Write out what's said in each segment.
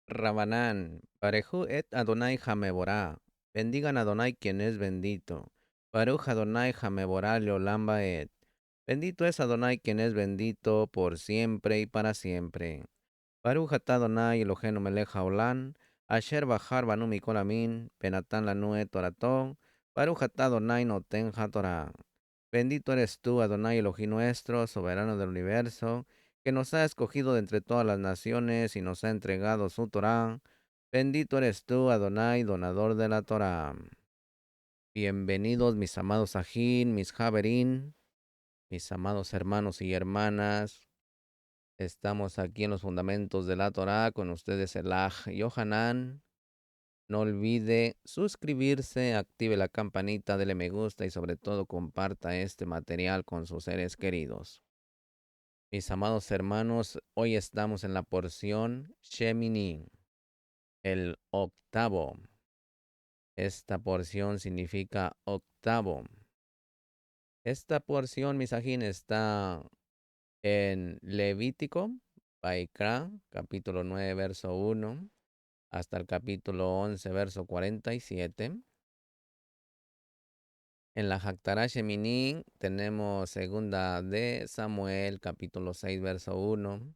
Rabanán, Parejú et Adonai Jameborá. Bendigan a Adonai quien es bendito. Baruch Adonai Jameborá Leolamba et. Bendito es Adonai quien es bendito por siempre y para siempre. Baruch atah Adonai Eloheinu melech haolam, asher bahar banu mikol amin, penatan lanu et torato, Baruch atah Adonai noten hatorah. Bendito eres tú, Adonai Elohim nuestro, soberano del universo, que nos ha escogido de entre todas las naciones y nos ha entregado su Torah. Bendito eres tú, Adonai, donador de la Torah. Bienvenidos, mis amados Ajín, mis Javerín, mis amados hermanos y hermanas. Estamos aquí en los fundamentos de la Torah con ustedes, el Aj Yohanan. No olvide suscribirse, active la campanita, dele me gusta y sobre todo comparta este material con sus seres queridos. Mis amados hermanos, hoy estamos en la porción Shemini, el octavo. Esta porción significa octavo. Esta porción, misajín, está en Levítico, Baikra, capítulo 9, verso 1, hasta el capítulo 11, verso 47. En la Haftarah Shemini tenemos segunda de Samuel, capítulo 6, verso 1.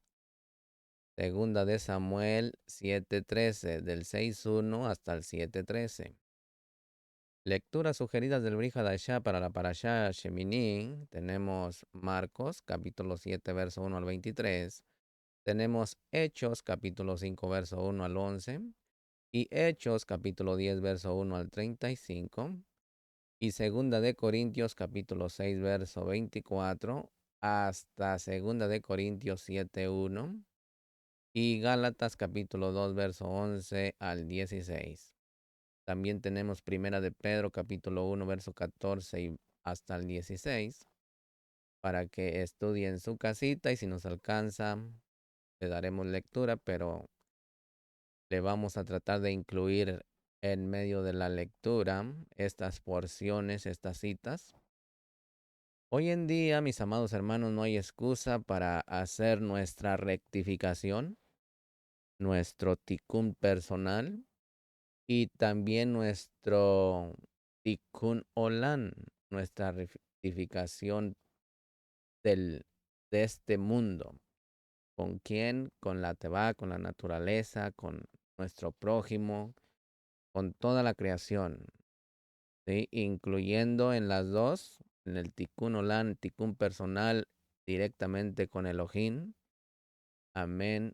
Segunda de Samuel 7:13, del 6:1 hasta el 7:13. Lecturas sugeridas del Brit Hadashah para la Parashá Shemini. Tenemos Marcos, capítulo 7, verso 1 al 23. Tenemos Hechos, capítulo 5, verso 1 al 11. Y Hechos, capítulo 10, verso 1 al 35. Y Segunda de Corintios, capítulo 6, verso 24, hasta Segunda de Corintios 7:1. Y Gálatas, capítulo 2, verso 11 al 16. También tenemos Primera de Pedro, capítulo 1, verso 14 y hasta el 16, para que estudien su casita y si nos alcanza, le daremos lectura, pero le vamos a tratar de incluir en medio de la lectura estas porciones, estas citas. Hoy en día, mis amados hermanos, no hay excusa para hacer nuestra rectificación, nuestro tikkun personal y también nuestro tikkun olam, nuestra rectificación de este mundo. ¿Con quién? Con la Teba, con la naturaleza, con nuestro prójimo, con toda la creación, ¿sí? Incluyendo en las dos, en el tikkun olam, tikkun personal, directamente con Elohim. Amén.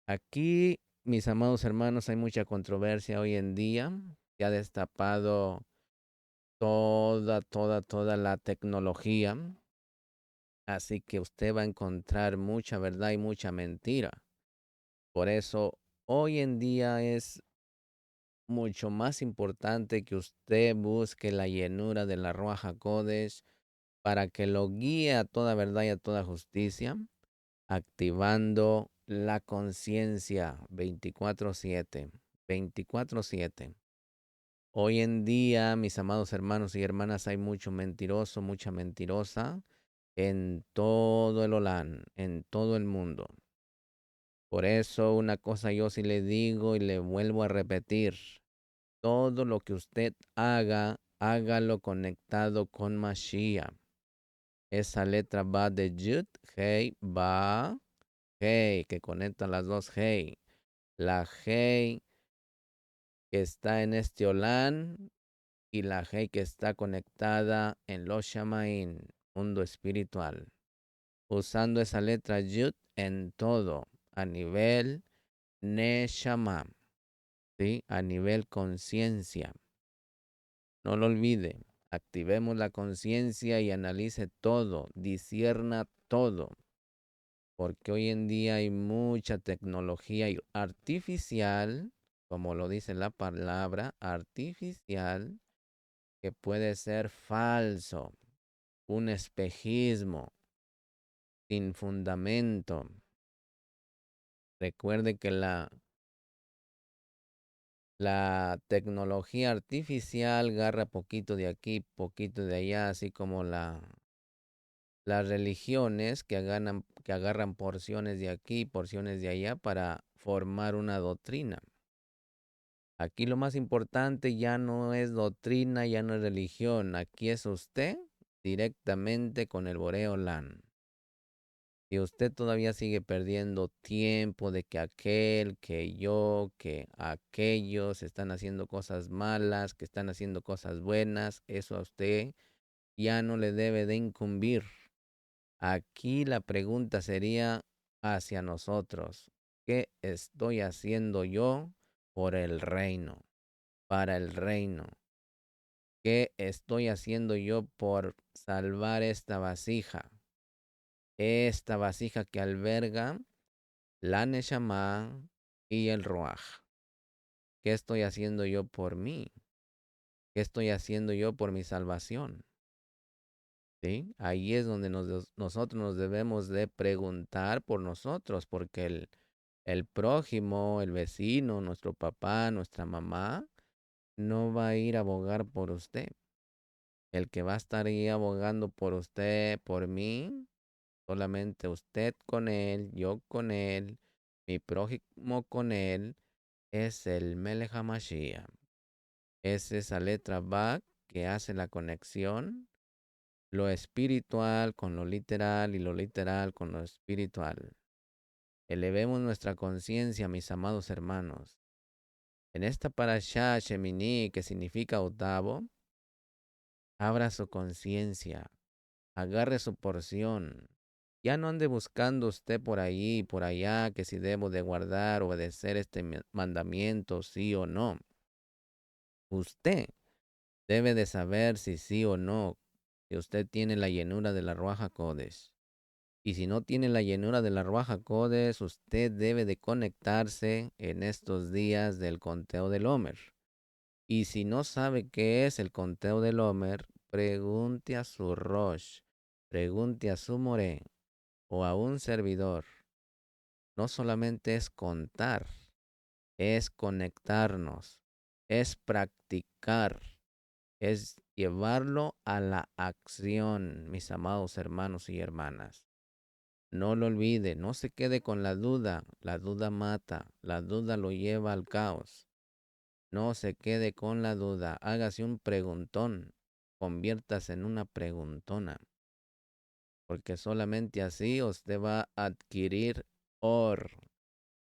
Aquí, mis amados hermanos, hay mucha controversia hoy en día. Se ha destapado toda la tecnología. Así que usted va a encontrar mucha verdad y mucha mentira. Por eso, hoy en día es mucho más importante que usted busque la llenura de la Ruach HaKodesh para que lo guíe a toda verdad y a toda justicia, activando la conciencia 24/7. 24/7. Hoy en día, mis amados hermanos y hermanas, hay mucho mentiroso, mucha mentirosa en todo el Olán, en todo el mundo. Por eso una cosa yo sí le digo y le vuelvo a repetir. Todo lo que usted haga, hágalo conectado con Mashiach. Esa letra va de Yud, Hei, Ba, Hei, que conecta las dos Hei. La Hei que está en este Olán y la Hei que está conectada en los Shamaín, mundo espiritual. Usando esa letra Yud en todo, a nivel Neshama, ¿sí? A nivel conciencia. No lo olvide, activemos la conciencia y analice todo, discierna todo, porque hoy en día hay mucha tecnología artificial, como lo dice la palabra, artificial, que puede ser falso, un espejismo sin fundamento. Recuerde que la tecnología artificial agarra poquito de aquí, poquito de allá, así como las religiones que agarran porciones de aquí, porciones de allá para formar una doctrina. Aquí lo más importante ya no es doctrina, ya no es religión. Aquí es usted directamente con el Boreolán. Si usted todavía sigue perdiendo tiempo de que aquel, que yo, que aquellos están haciendo cosas malas, que están haciendo cosas buenas, eso a usted ya no le debe de incumbir. Aquí la pregunta sería hacia nosotros. ¿Qué estoy haciendo yo por el reino, para el reino? ¿Qué estoy haciendo yo por salvar esta vasija que alberga la Neshama y el Ruach? ¿Qué estoy haciendo yo por mí? ¿Qué estoy haciendo yo por mi salvación? ¿Sí? Ahí es donde nosotros nos debemos de preguntar por nosotros, porque el prójimo, el vecino, nuestro papá, nuestra mamá, no va a ir a abogar por usted. El que va a estar ahí abogando por usted, por mí, solamente usted con él, yo con él, mi prójimo con él, es el Melech HaMashiach. Es esa letra Bak que hace la conexión, lo espiritual con lo literal y lo literal con lo espiritual. Elevemos nuestra conciencia, mis amados hermanos. En esta parashá Shemini, que significa octavo, abra su conciencia, agarre su porción. Ya no ande buscando usted por ahí y por allá que si debo de guardar o obedecer este mandamiento, sí o no. Usted debe de saber si sí o no, si usted tiene la llenura de la Ruach HaKodesh. Y si no tiene la llenura de la Ruach HaKodesh, usted debe de conectarse en estos días del conteo del Homer. Y si no sabe qué es el conteo del Homer, pregunte a su Rosh, pregunte a su Moré o a un servidor. No solamente es contar, es conectarnos, es practicar, es llevarlo a la acción, mis amados hermanos y hermanas. No lo olvide, no se quede con la duda mata, la duda lo lleva al caos. No se quede con la duda, hágase un preguntón, conviértase en una preguntona, porque solamente así usted va a adquirir or,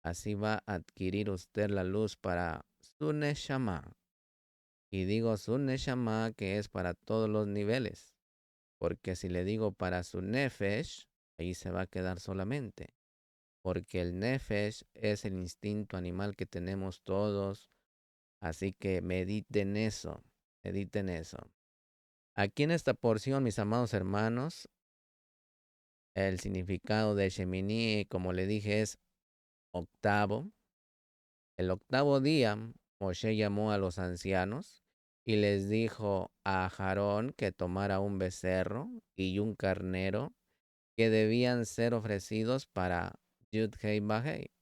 así va a adquirir usted la luz para su neshama. Y digo su neshama que es para todos los niveles, porque si le digo para su nefesh, ahí se va a quedar solamente, porque el nefesh es el instinto animal que tenemos todos. Así que mediten eso, mediten eso. Aquí en esta porción, mis amados hermanos, el significado de Shemini, como le dije, es octavo. El octavo día, Moshe llamó a los ancianos y les dijo a Aarón que tomara un becerro y un carnero que debían ser ofrecidos para Yud-Hei Vahei.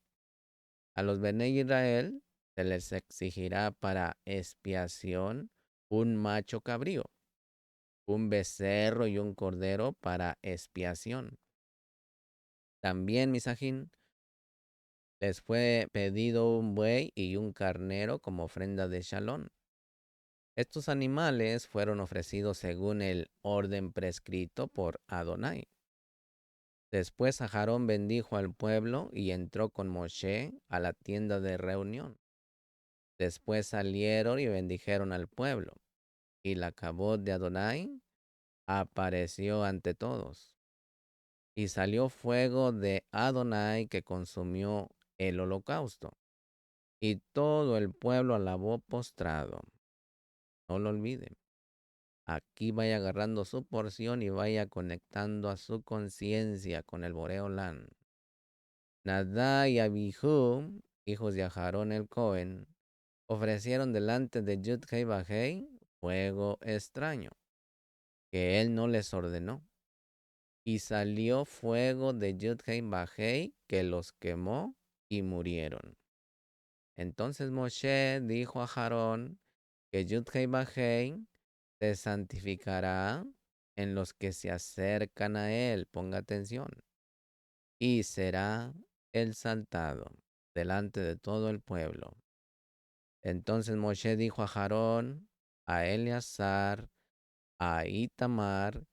A los Bene Israel se les exigirá para expiación un macho cabrío, un becerro y un cordero para expiación. También, misajín, les fue pedido un buey y un carnero como ofrenda de shalom. Estos animales fueron ofrecidos según el orden prescrito por Adonai. Después Aarón bendijo al pueblo y entró con Moshe a la tienda de reunión. Después salieron y bendijeron al pueblo, y la cabot de Adonai apareció ante todos. Y salió fuego de Adonai que consumió el holocausto. Y todo el pueblo alabó postrado. No lo olviden. Aquí vaya agarrando su porción y vaya conectando a su conciencia con el Boreolán. Nadá y Abihu, hijos de Aharón el Cohen, ofrecieron delante de Yud-Hei Vahei fuego extraño, que él no les ordenó. Y salió fuego de Yud-Hei Vahei que los quemó y murieron. Entonces Moshe dijo a Aarón que Yud-Hei Vahei se santificará en los que se acercan a él, ponga atención, y será el saltado. delante de todo el pueblo. Entonces Moshe dijo a Aarón, a Eleazar, a Itamar,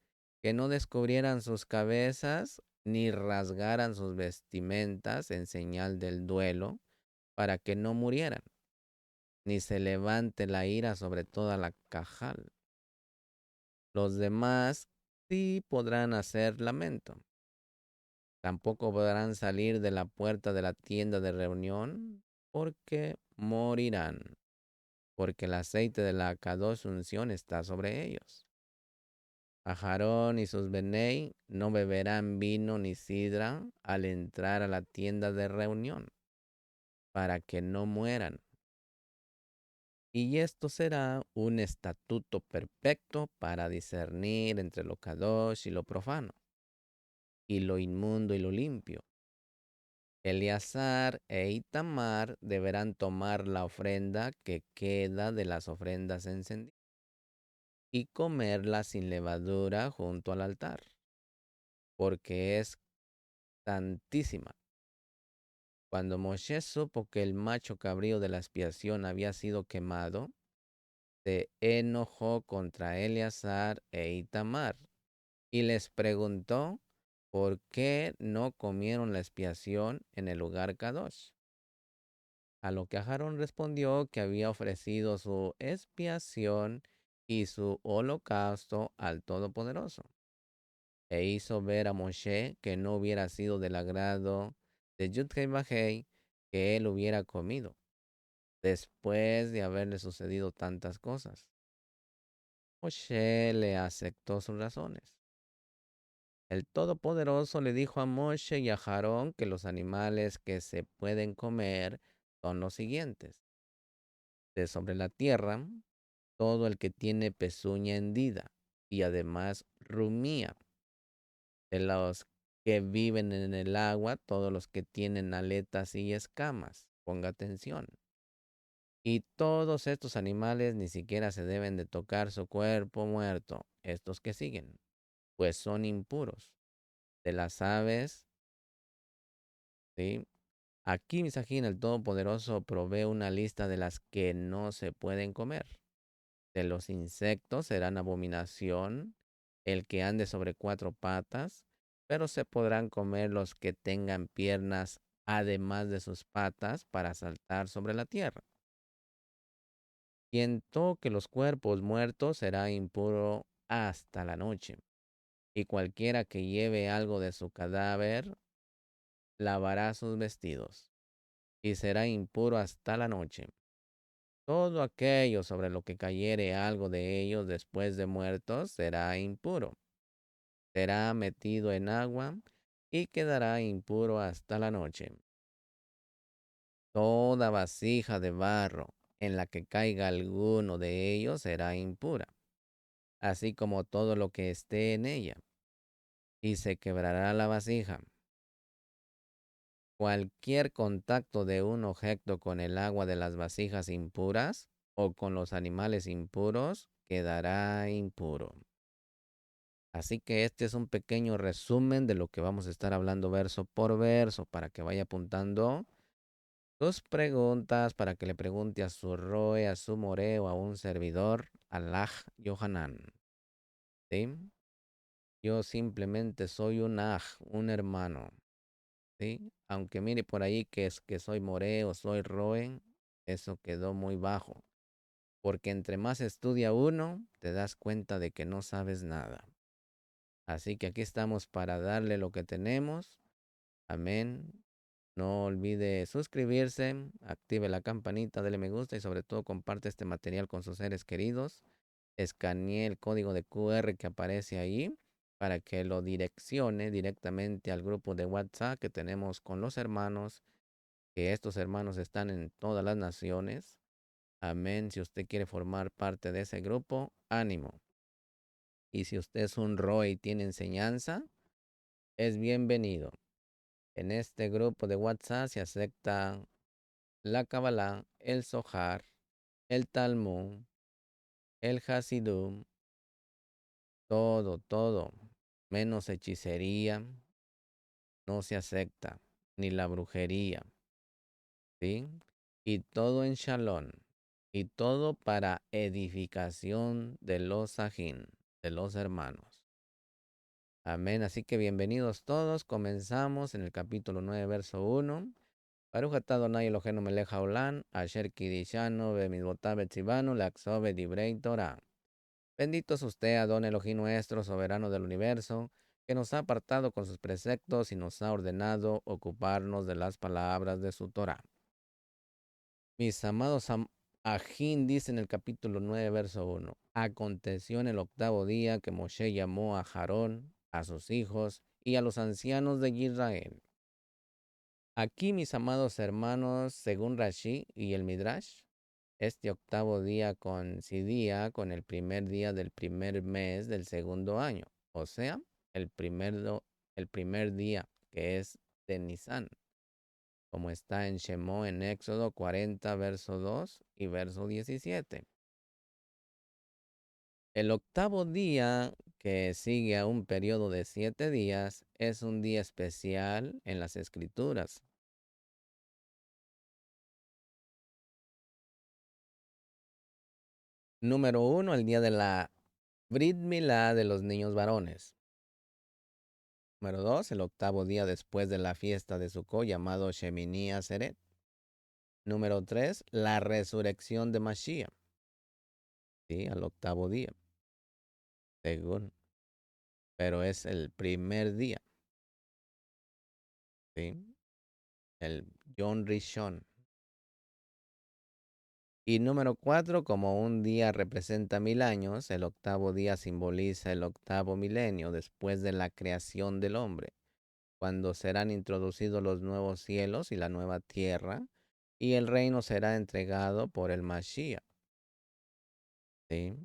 que no descubrieran sus cabezas ni rasgaran sus vestimentas en señal del duelo, para que no murieran, ni se levante la ira sobre toda la cajal. Los demás sí podrán hacer lamento. Tampoco podrán salir de la puerta de la tienda de reunión, porque morirán, porque el aceite de la Kadosh unción está sobre ellos. A Aarón y sus Benei no beberán vino ni sidra al entrar a la tienda de reunión, para que no mueran. Y esto será un estatuto perfecto para discernir entre lo Kadosh y lo profano, y lo inmundo y lo limpio. Eleazar e Itamar deberán tomar la ofrenda que queda de las ofrendas encendidas y comerla sin levadura junto al altar, porque es santísima. Cuando Moshe supo que el macho cabrío de la expiación había sido quemado, se enojó contra Eleazar e Itamar y les preguntó por qué no comieron la expiación en el lugar Kadosh. A lo que Aarón respondió que había ofrecido su expiación y su holocausto al Todopoderoso, e hizo ver a Moshe que no hubiera sido del agrado de Yudhei Bajei que él hubiera comido, después de haberle sucedido tantas cosas. Moshe le aceptó sus razones. El Todopoderoso le dijo a Moshe y a Aarón que los animales que se pueden comer son los siguientes: de sobre la tierra, todo el que tiene pezuña hendida y además rumía; de los que viven en el agua, todos los que tienen aletas y escamas. Ponga atención. Y todos estos animales ni siquiera se deben de tocar su cuerpo muerto, estos que siguen, pues son impuros. De las aves, ¿sí? Aquí Misajín, el Todopoderoso, provee una lista de las que no se pueden comer. De los insectos serán abominación el que ande sobre cuatro patas, pero se podrán comer los que tengan piernas además de sus patas para saltar sobre la tierra. Quien toque los cuerpos muertos será impuro hasta la noche, y cualquiera que lleve algo de su cadáver lavará sus vestidos, y será impuro hasta la noche. Todo aquello sobre lo que cayere algo de ellos después de muertos será impuro. Será metido en agua y quedará impuro hasta la noche. Toda vasija de barro en la que caiga alguno de ellos será impura, así como todo lo que esté en ella, y se quebrará la vasija. Cualquier contacto de un objeto con el agua de las vasijas impuras o con los animales impuros quedará impuro. Así que este es un pequeño resumen de lo que vamos a estar hablando verso por verso, para que vaya apuntando tus preguntas, para que le pregunte a su Roe, a su More o a un servidor, Allah Yohanan. ¿Sí? Yo simplemente soy un un hermano. ¿Sí? Aunque mire por ahí que es que soy More o soy Roe, eso quedó muy bajo. Porque entre más estudia uno, te das cuenta de que no sabes nada. Así que aquí estamos para darle lo que tenemos. Amén. No olvide suscribirse, active la campanita, dele me gusta y sobre todo comparte este material con sus seres queridos. Escanee el código de QR que aparece ahí para que lo direccione directamente al grupo de WhatsApp que tenemos con los hermanos, que estos hermanos están en todas las naciones. Amén. Si usted quiere formar parte de ese grupo, ánimo. Y si usted es un ROE y tiene enseñanza, es bienvenido. En este grupo de WhatsApp se acepta la Kabbalah, el Zohar, el Talmud, el Hasidum, todo, menos hechicería, no se acepta, ni la brujería. ¿sí? Y todo en shalom, y todo para edificación de los ajín, de los hermanos. Amén. Así que bienvenidos todos. Comenzamos en el capítulo 9, verso 1. Baruch atah Adonai Eloheinu melech haolam, asher kidishanu bemitzvotav betzivanu leachzov divrei Torah. Bendito es usted, Adón Elohim nuestro, soberano del universo, que nos ha apartado con sus preceptos y nos ha ordenado ocuparnos de las palabras de su Torah. Mis amados Ajín dice en el capítulo 9, verso 1. Aconteció en el octavo día que Moshe llamó a Aarón, a sus hijos y a los ancianos de Israel. Aquí, mis amados hermanos, según Rashi y el Midrash, este octavo día coincidía con el primer día del primer mes del segundo año, o sea, el primer día que es de Nisan, como está en Shemó en Éxodo 40, verso 2 y verso 17. El octavo día, que sigue a un periodo de 7 días, es un día especial en las Escrituras. Número 1, el día de la Brit Milá de los niños varones. Número 2, el octavo día después de la fiesta de Sukkot, llamado Shemini Atzeret. Número 3, la resurrección de Mashiach. Sí, al octavo día, según. Pero es el primer día. Sí, el Yom Rishon. Y número 4, como un día representa 1000 años, el octavo día simboliza el octavo milenio después de la creación del hombre, cuando serán introducidos los nuevos cielos y la nueva tierra, y el reino será entregado por el Mashiach. ¿Sí?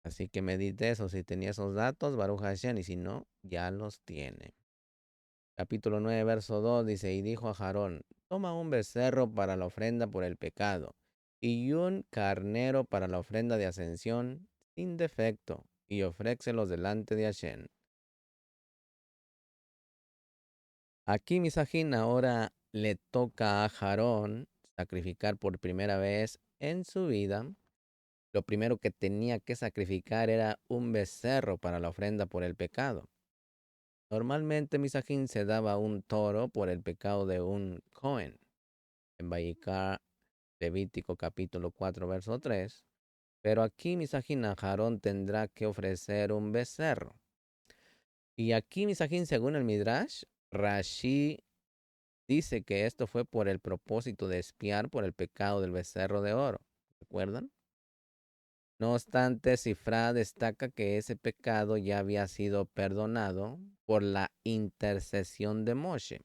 Así que medite eso, si tenía esos datos, Baruch Hashem, y si no, ya los tiene. Capítulo 9, verso 2 dice, y dijo a Aarón, toma un becerro para la ofrenda por el pecado, y un carnero para la ofrenda de ascensión, sin defecto, y ofrécelos delante de Hashem. Aquí, Misajín, ahora le toca a Aarón sacrificar por primera vez en su vida. Lo primero que tenía que sacrificar era un becerro para la ofrenda por el pecado. Normalmente, Misajín, se daba un toro por el pecado de un Cohen. En Vayikra, Levítico capítulo 4, verso 3. Pero aquí, Misajín, Aarón tendrá que ofrecer un becerro. Y aquí, Misajín, según el Midrash, Rashi dice que esto fue por el propósito de expiar por el pecado del becerro de oro. ¿Recuerdan? No obstante, Sifra destaca que ese pecado ya había sido perdonado por la intercesión de Moshe.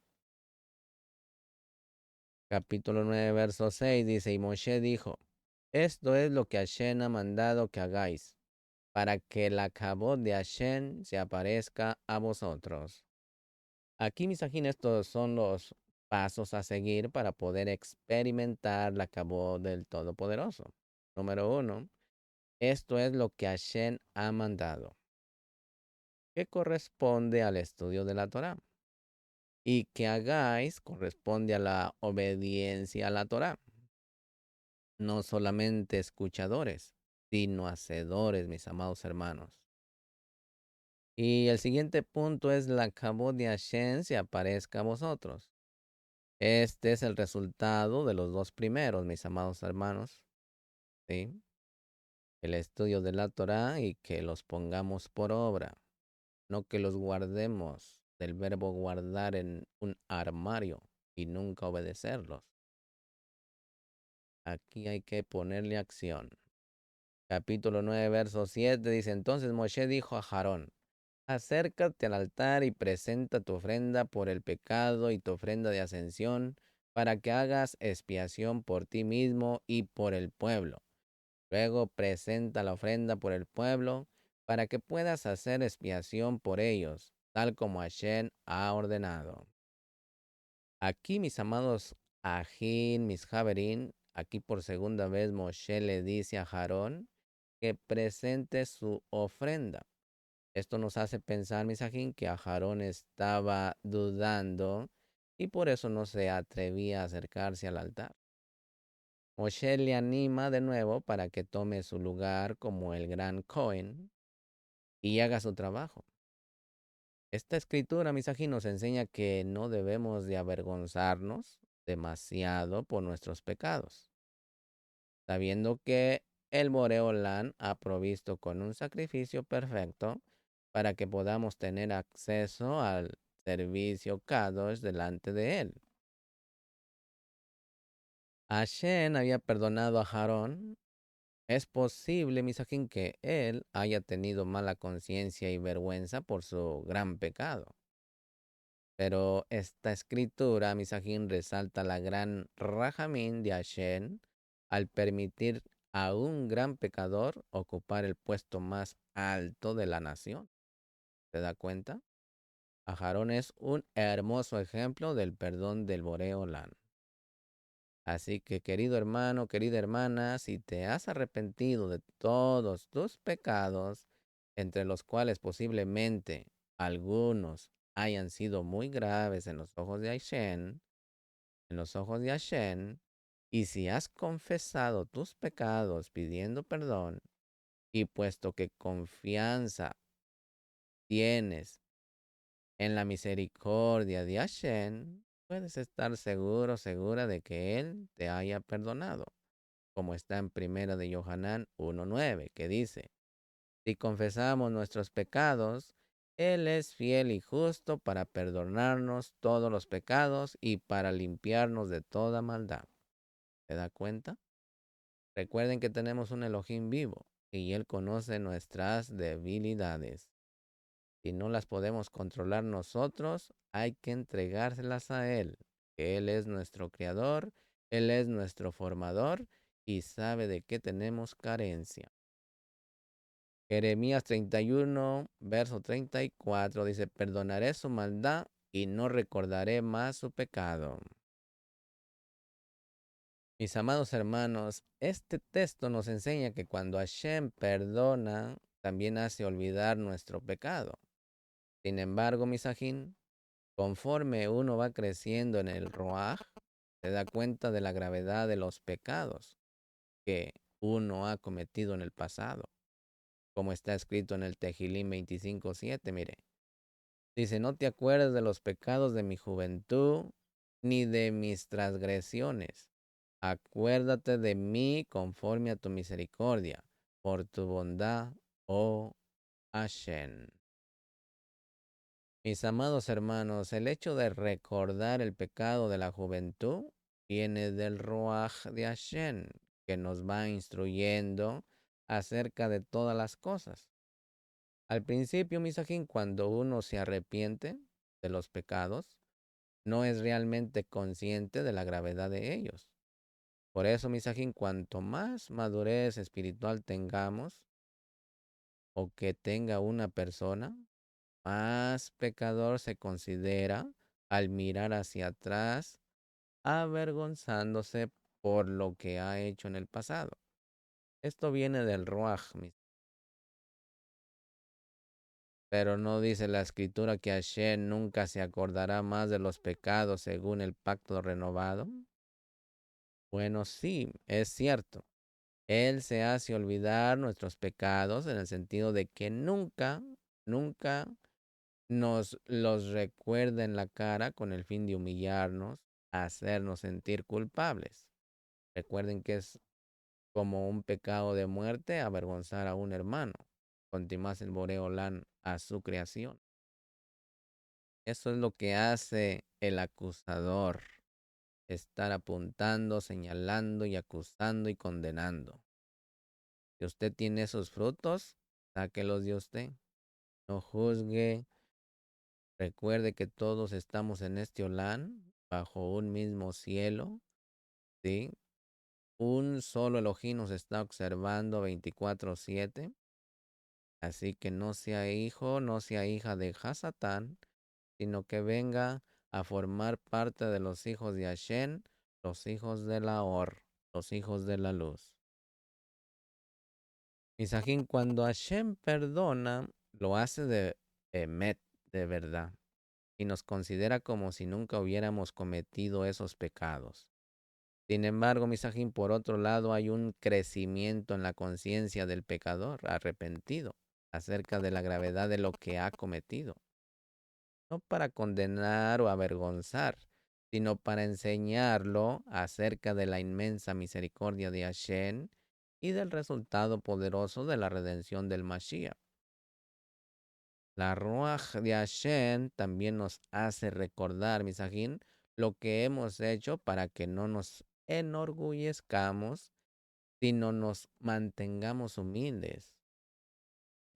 Capítulo 9, verso 6 dice, y Moshe dijo, esto es lo que Hashem ha mandado que hagáis, para que la cabot de Hashem se aparezca a vosotros. Aquí, mis ajín, estos son los pasos a seguir para poder experimentar la cabot del Todopoderoso. Número 1, esto es lo que Hashem ha mandado, que corresponde al estudio de la Torah. Y que hagáis corresponde a la obediencia a la Torah. No solamente escuchadores, sino hacedores, mis amados hermanos. Y el siguiente punto es la cabot de Hashem se aparezca a vosotros. Este es el resultado de los dos primeros, mis amados hermanos. ¿Sí? El estudio de la Torah y que los pongamos por obra. No que los guardemos, del verbo guardar, en un armario y nunca obedecerlos. Aquí hay que ponerle acción. Capítulo 9, verso 7 dice, entonces Moshe dijo a Aarón, acércate al altar y presenta tu ofrenda por el pecado y tu ofrenda de ascensión, para que hagas expiación por ti mismo y por el pueblo. Luego presenta la ofrenda por el pueblo, para que puedas hacer expiación por ellos, tal como Hashem ha ordenado. Aquí, mis amados Ajín, mis Javerín, aquí por segunda vez Moshe le dice a Aarón que presente su ofrenda. Esto nos hace pensar, mis Ajín, que Aarón estaba dudando y por eso no se atrevía a acercarse al altar. Moshe le anima de nuevo para que tome su lugar como el gran Cohen y haga su trabajo. Esta escritura, Misaji, nos enseña que no debemos de avergonzarnos demasiado por nuestros pecados, sabiendo que el Boreolán ha provisto con un sacrificio perfecto para que podamos tener acceso al servicio Kadosh delante de él. Hashem había perdonado a Aarón. Es posible, Misajín, que él haya tenido mala conciencia y vergüenza por su gran pecado. Pero esta escritura, Misajín, resalta la gran rajamín de Hashem al permitir a un gran pecador ocupar el puesto más alto de la nación. ¿Se da cuenta? Aarón es un hermoso ejemplo del perdón del Boreolán. Así que, querido hermano, querida hermana, si te has arrepentido de todos tus pecados, entre los cuales posiblemente algunos hayan sido muy graves en los ojos de Hashem, y si has confesado tus pecados pidiendo perdón, y puesto que confianza tienes en la misericordia de Hashem, puedes estar seguro, segura de que Él te haya perdonado, como está en Primera de Yohanan 1:9, que dice: si confesamos nuestros pecados, Él es fiel y justo para perdonarnos todos los pecados y para limpiarnos de toda maldad. ¿Se da cuenta? Recuerden que tenemos un Elohim vivo y Él conoce nuestras debilidades. Si no las podemos controlar nosotros, hay que entregárselas a Él, que Él es nuestro creador, Él es nuestro formador y sabe de qué tenemos carencia. Jeremías 31, verso 34 dice: perdonaré su maldad y no recordaré más su pecado. Mis amados hermanos, este texto nos enseña que cuando Hashem perdona, también hace olvidar nuestro pecado. Sin embargo, misajín, conforme uno va creciendo en el Ruach, se da cuenta de la gravedad de los pecados que uno ha cometido en el pasado, como está escrito en el Tejilín 25:7, mire. Dice: no te acuerdes de los pecados de mi juventud, ni de mis transgresiones. Acuérdate de mí conforme a tu misericordia, por tu bondad, oh Hashem. Mis amados hermanos, el hecho de recordar el pecado de la juventud viene del Ruach de Hashem, que nos va instruyendo acerca de todas las cosas. Al principio, misajín, cuando uno se arrepiente de los pecados, no es realmente consciente de la gravedad de ellos. Por eso, misajín, cuanto más madurez espiritual tengamos o que tenga una persona, más pecador se considera al mirar hacia atrás, avergonzándose por lo que ha hecho en el pasado. Esto viene del Ruach, pero no dice la escritura que Hashem nunca se acordará más de los pecados según el pacto renovado. Bueno, sí, es cierto. Él se hace olvidar nuestros pecados en el sentido de que nunca nos los recuerda en la cara con el fin de humillarnos, hacernos sentir culpables. Recuerden que es como un pecado de muerte avergonzar a un hermano. Continúa el Boreolán a su creación. Eso es lo que hace el acusador, estar apuntando, señalando y acusando y condenando. Si usted tiene esos frutos, sáquelos de usted. No juzgue. Recuerde que todos estamos en este Olán, bajo un mismo cielo, ¿sí? Un solo Elohim nos está observando 24/7. Así que no sea hijo, no sea hija de Hasatán, sino que venga a formar parte de los hijos de Hashem, los hijos de la Or, los hijos de la luz. Misajín, cuando Hashem perdona, lo hace de emet, de verdad. y nos considera como si nunca hubiéramos cometido esos pecados. Sin embargo, Misajín, por otro lado, hay un crecimiento en la conciencia del pecador arrepentido acerca de la gravedad de lo que ha cometido, no para condenar o avergonzar, sino para enseñarlo acerca de la inmensa misericordia de Hashem y del resultado poderoso de la redención del Mashiach. La Ruach de Hashem también nos hace recordar, Misajín, lo que hemos hecho para que no nos enorgullezcamos, sino nos mantengamos humildes.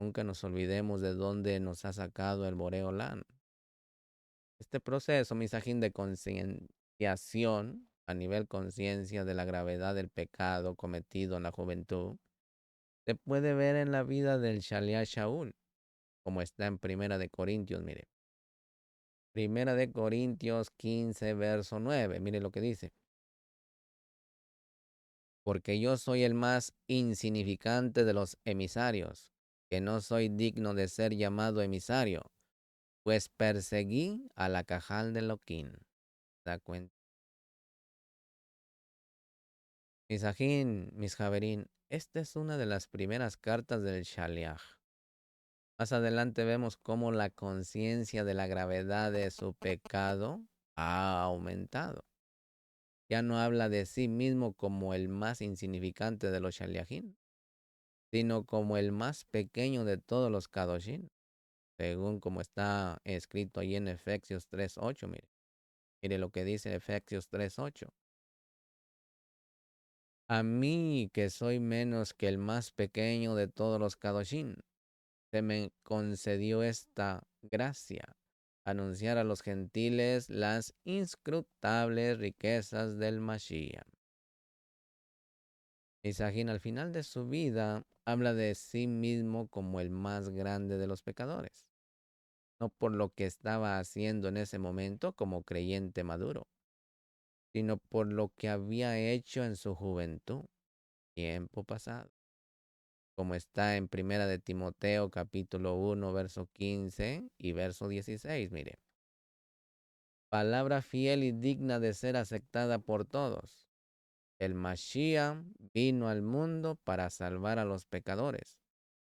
Nunca nos olvidemos de dónde nos ha sacado el Boreolán. Este proceso, Misajín, de concienciación a nivel conciencia de la gravedad del pecado cometido en la juventud, se puede ver en la vida del Shaliah Shaul, como está en Primera de Corintios, mire. Primera de Corintios 15, verso 9. Mire lo que dice. Porque yo soy el más insignificante de los emisarios, que no soy digno de ser llamado emisario, pues perseguí a la cajal de Loquín. ¿Se da cuenta? Misajín, mis Javerín, esta es una de las primeras cartas del Shaliach. Más adelante vemos cómo la conciencia de la gravedad de su pecado ha aumentado. Ya no habla de sí mismo como el más insignificante de los Shaliachim, sino como el más pequeño de todos los Kadoshim, según como está escrito ahí en Efesios 3:8. Mire lo que dice Efesios 3:8. A mí, que soy menos que el más pequeño de todos los Kadoshim, se me concedió esta gracia, anunciar a los gentiles las inscrutables riquezas del Mashiach. Misajín al final de su vida habla de sí mismo como el más grande de los pecadores, no por lo que estaba haciendo en ese momento como creyente maduro, sino por lo que había hecho en su juventud, tiempo pasado, como está en Primera de Timoteo capítulo 1, verso 15 y verso 16, mire. Palabra fiel y digna de ser aceptada por todos. El Mashiach vino al mundo para salvar a los pecadores,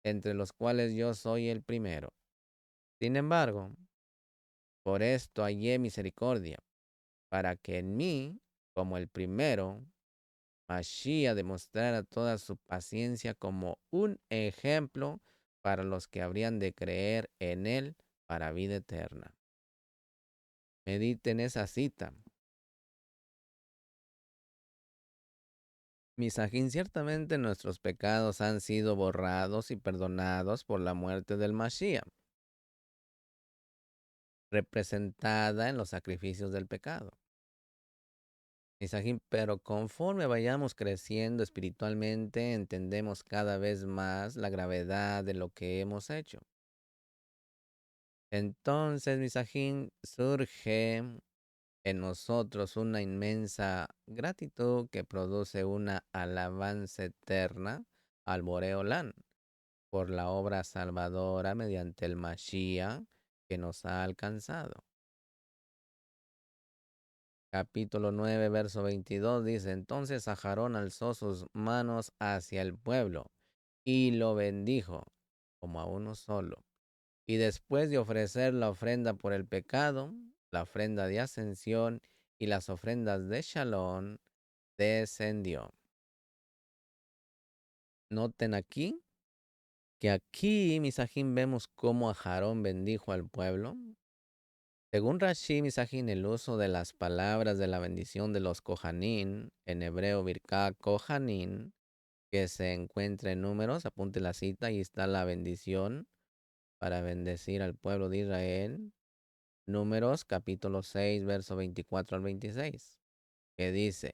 entre los cuales yo soy el primero. Sin embargo, por esto hallé misericordia, para que en mí, como el primero, Mashiach demostrara toda su paciencia como un ejemplo para los que habrían de creer en él para vida eterna. Mediten esa cita. Misajín, ciertamente nuestros pecados han sido borrados y perdonados por la muerte del Mashiach, representada en los sacrificios del pecado. Misajín, pero conforme vayamos creciendo espiritualmente, entendemos cada vez más la gravedad de lo que hemos hecho. Entonces, Misajín, surge en nosotros una inmensa gratitud que produce una alabanza eterna al Boreolán por la obra salvadora mediante el Mashiach que nos ha alcanzado. Capítulo 9, verso 22 dice, entonces Aarón alzó sus manos hacia el pueblo y lo bendijo como a uno solo. Y después de ofrecer la ofrenda por el pecado, la ofrenda de ascensión y las ofrendas de Shalom, descendió. Noten aquí que aquí, Misajín, vemos cómo Aarón bendijo al pueblo. Según Rashi Misajín, el uso de las palabras de la bendición de los Kohanim, en hebreo Birká Kohanim, que se encuentra en Números, apunte la cita, y está la bendición para bendecir al pueblo de Israel. Números capítulo 6, verso 24 al 26, que dice,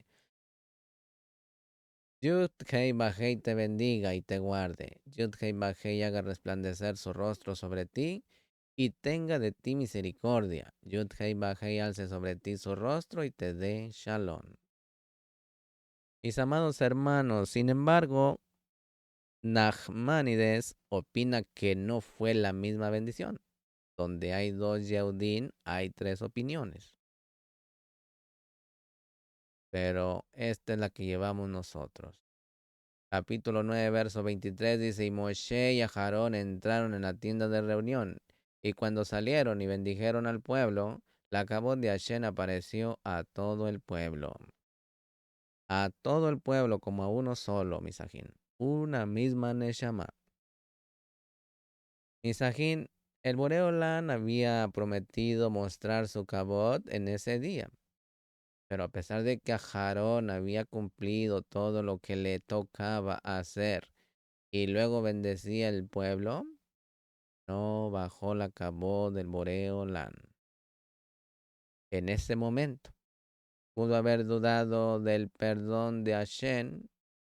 Yud Hei Bajei te bendiga y te guarde. Yud Hei Bajei haga resplandecer su rostro sobre ti y tenga de ti misericordia. Yud Hei Bajei alce sobre ti su rostro y te dé shalom. Mis amados hermanos, sin embargo, Nachmanides opina que no fue la misma bendición. Donde hay dos Yehudim, hay tres opiniones. Pero esta es la que llevamos nosotros. Capítulo 9, verso 23 dice, y Moshe y Aarón entraron en la tienda de reunión, y cuando salieron y bendijeron al pueblo, la cabot de Hashem apareció a todo el pueblo. A todo el pueblo como a uno solo, Misajín. Una misma Neshama. Misajín, el Boreolán había prometido mostrar su cabot en ese día. Pero a pesar de que Aarón había cumplido todo lo que le tocaba hacer y luego bendecía el pueblo, no bajó la cabot del Boreolán. En ese momento, pudo haber dudado del perdón de Hashem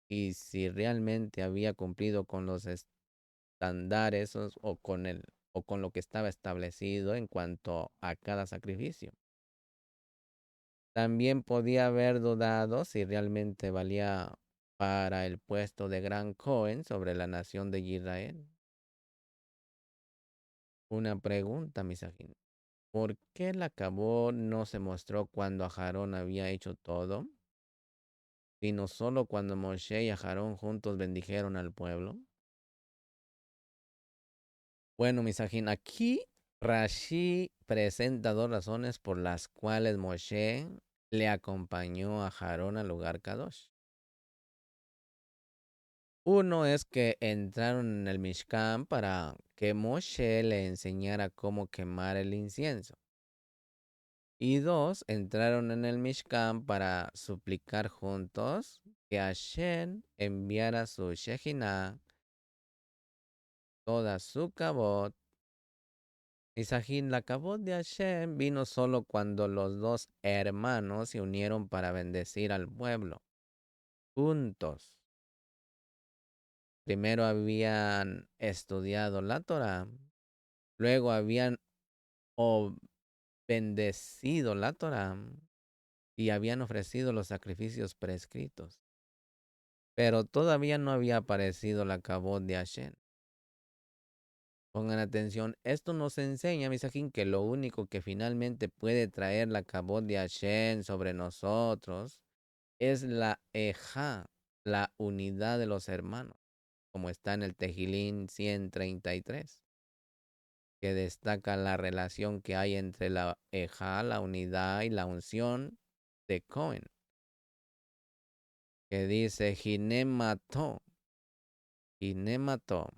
y si realmente había cumplido con los estándares o con lo que estaba establecido en cuanto a cada sacrificio. También podía haber dudado si realmente valía para el puesto de gran Cohen sobre la nación de Israel. Una pregunta, Misajín. ¿Por qué la Cabot no se mostró cuando Aarón había hecho todo, sino solo cuando Moshe y Aarón juntos bendijeron al pueblo? Bueno, Misajín, aquí Rashi presenta dos razones por las cuales Moshe le acompañó a Aarón al lugar Kadosh. Uno es que entraron en el Mishkan para que Moshe le enseñara cómo quemar el incienso. Y dos, entraron en el Mishkan para suplicar juntos que Hashem enviara su Shekinah, toda su kabod. Y Sahin, la kabod de Hashem vino solo cuando los dos hermanos se unieron para bendecir al pueblo, juntos. Primero habían estudiado la Torah, luego habían bendecido la Torah y habían ofrecido los sacrificios prescritos. Pero todavía no había aparecido la cabot de Hashem. Pongan atención, esto nos enseña, Misajín, que lo único que finalmente puede traer la cabot de Hashem sobre nosotros es la Ejá, la unidad de los hermanos, como está en el Tejilín 133, que destaca la relación que hay entre la Ejá, la unidad y la unción de Cohen, que dice Ginemato, Ginemato.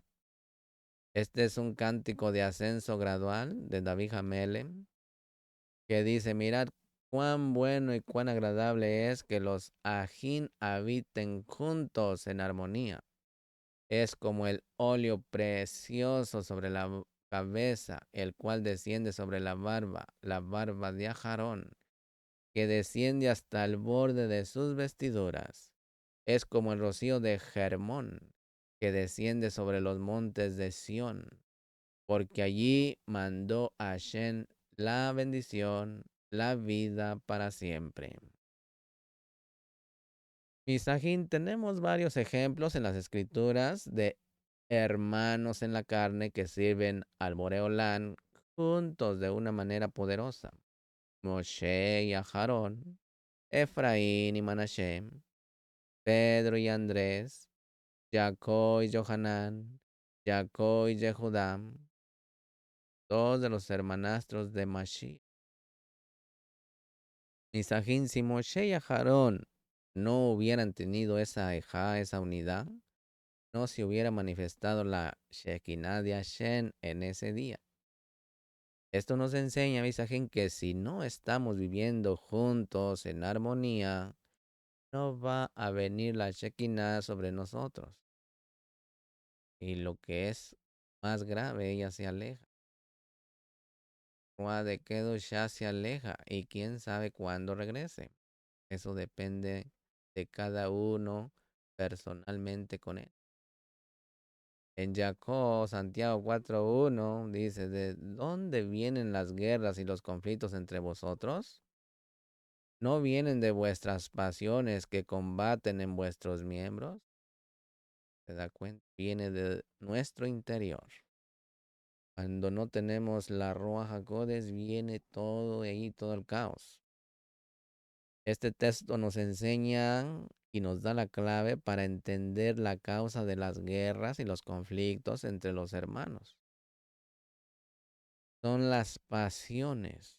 Este es un cántico de ascenso gradual de David Hamelem, que dice, mirad cuán bueno y cuán agradable es que los ajín habiten juntos en armonía. Es como el óleo precioso sobre la cabeza, el cual desciende sobre la barba de Ajarón, que desciende hasta el borde de sus vestiduras. Es como el rocío de Hermón, que desciende sobre los montes de Sión, porque allí mandó a Hashem la bendición, la vida para siempre. Misajín, tenemos varios ejemplos en las escrituras de hermanos en la carne que sirven al Boreolán juntos de una manera poderosa. Moshe y Aharón, Efraín y Manashem, Pedro y Andrés, Jacob y Johanán, Jacob y Jehudam, dos de los hermanastros de Mashiach. Misajín, si Moshe y Aharón no hubieran tenido esa ejá, esa unidad, no se hubiera manifestado la Shekinah de Hashem en ese día. Esto nos enseña, Misajín, que si no estamos viviendo juntos en armonía, no va a venir la Shekinah sobre nosotros. Y lo que es más grave, ella se aleja. De Kedoshá se aleja y quién sabe cuándo regrese. Eso depende de cada uno personalmente con él. En Jacob, Santiago 4:1 dice, ¿de dónde vienen las guerras y los conflictos entre vosotros? ¿No vienen de vuestras pasiones que combaten en vuestros miembros? ¿Se da cuenta? Viene de nuestro interior. Cuando no tenemos la Ruach HaKodesh, viene todo de ahí, todo el caos. Este texto nos enseña y nos da la clave para entender la causa de las guerras y los conflictos entre los hermanos. Son las pasiones.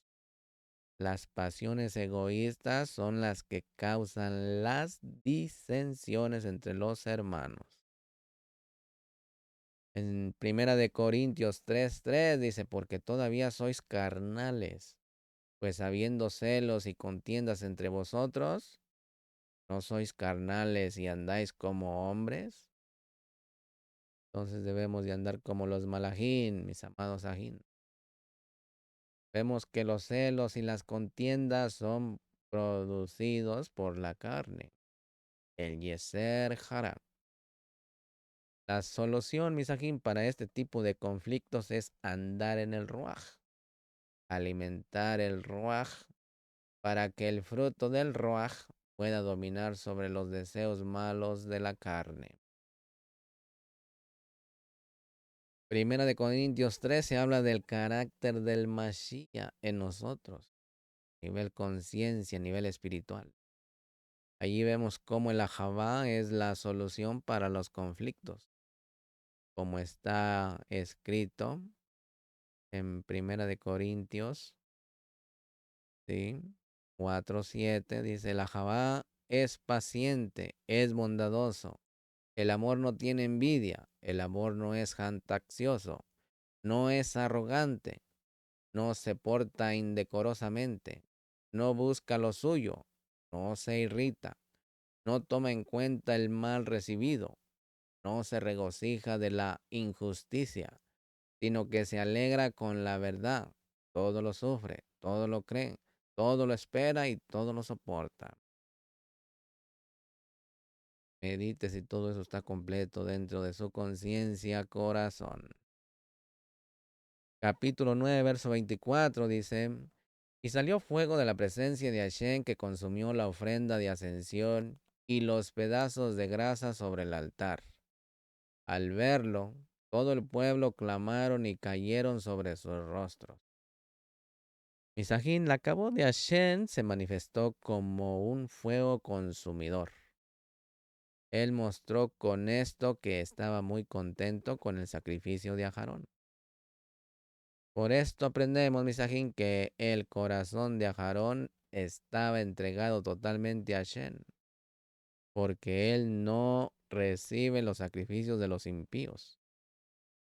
Las pasiones egoístas son las que causan las disensiones entre los hermanos. En Primera de Corintios 3:3 dice, porque todavía sois carnales, pues habiendo celos y contiendas entre vosotros, ¿no sois carnales y andáis como hombres? Entonces debemos de andar como los malajín, mis amados ajín. Vemos que los celos y las contiendas son producidos por la carne, el yeser hará. La solución, misajín, para este tipo de conflictos es andar en el ruaj, alimentar el ruaj para que el fruto del ruaj pueda dominar sobre los deseos malos de la carne. Primera de Corintios 13 habla del carácter del Mashiach en nosotros, nivel conciencia, nivel espiritual. Allí vemos cómo el Ahavá es la solución para los conflictos, como está escrito en Primera de Corintios, ¿sí? 4:7 dice, el Ahavá es paciente, es bondadoso. El amor no tiene envidia, el amor no es jactancioso, no es arrogante, no se porta indecorosamente, no busca lo suyo, no se irrita, no toma en cuenta el mal recibido, no se regocija de la injusticia, sino que se alegra con la verdad. Todo lo sufre, todo lo cree, todo lo espera y todo lo soporta. Medite si todo eso está completo dentro de su conciencia, corazón. Capítulo 9, verso 24 dice, y salió fuego de la presencia de Hashem que consumió la ofrenda de ascensión y los pedazos de grasa sobre el altar. Al verlo, todo el pueblo clamaron y cayeron sobre sus rostros. Misajín, la cabo de Hashem se manifestó como un fuego consumidor. Él mostró con esto que estaba muy contento con el sacrificio de Ajarón. Por esto aprendemos, Misajín, que el corazón de Ajarón estaba entregado totalmente a Hashem, porque él no recibe los sacrificios de los impíos,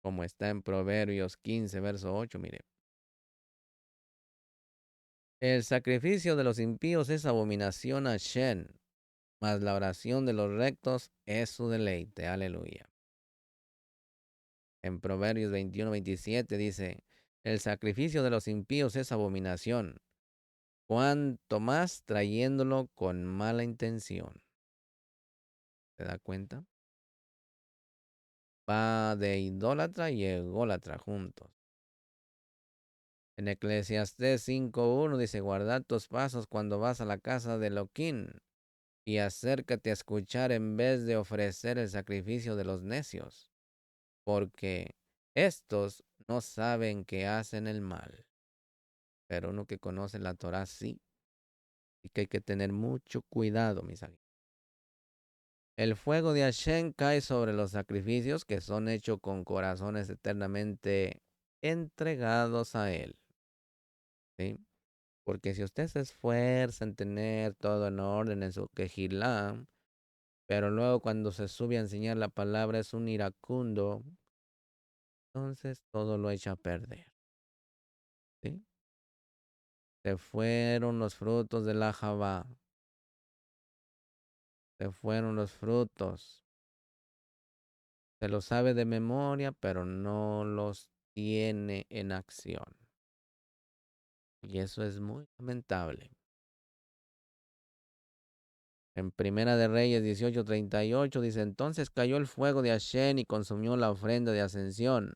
como está en Proverbios 15, verso 8, mire. El sacrificio de los impíos es abominación a Shen, mas la oración de los rectos es su deleite. Aleluya. En Proverbios 21-27 dice, el sacrificio de los impíos es abominación, cuanto más trayéndolo con mala intención. ¿Se da cuenta? Va de idólatra y ególatra juntos. En Eclesiastés 5:1 dice, guardad tus pasos cuando vas a la casa de Elohim y acércate a escuchar en vez de ofrecer el sacrificio de los necios, porque estos no saben que hacen el mal. Pero uno que conoce la Torah sí, y que hay que tener mucho cuidado, mis amigos. El fuego de Hashem cae sobre los sacrificios que son hechos con corazones eternamente entregados a Él. ¿Sí? Porque si usted se esfuerza en tener todo en orden en su quejilá, pero luego cuando se sube a enseñar la palabra es un iracundo, entonces todo lo echa a perder. ¿Sí? Se fueron los frutos de la Jabá. Se fueron los frutos. Se los sabe de memoria, pero no los tiene en acción. Y eso es muy lamentable. En Primera de Reyes 18:38 dice, entonces cayó el fuego de Hashem y consumió la ofrenda de ascensión,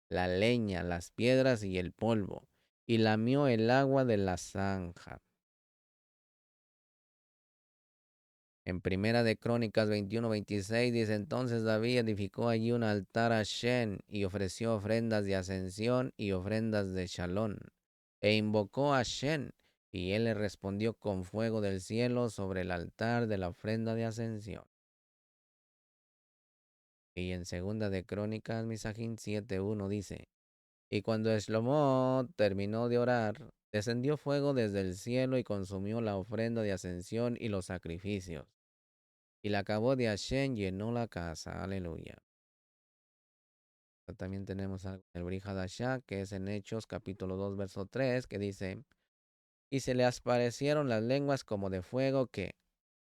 la leña, las piedras y el polvo, y lamió el agua de la zanja. En Primera de Crónicas 21:26 dice, entonces David edificó allí un altar a Shen y ofreció ofrendas de ascensión y ofrendas de shalom. E invocó a Shen y él le respondió con fuego del cielo sobre el altar de la ofrenda de ascensión. Y en Segunda de Crónicas, Misajín 7:1 dice, y cuando Shlomo terminó de orar, descendió fuego desde el cielo y consumió la ofrenda de ascensión y los sacrificios. Y la acabó de Hashem llenó la casa. Aleluya. También tenemos el Brihadashá, que es en Hechos capítulo 2, verso 3, que dice, y se le aparecieron las lenguas como de fuego que,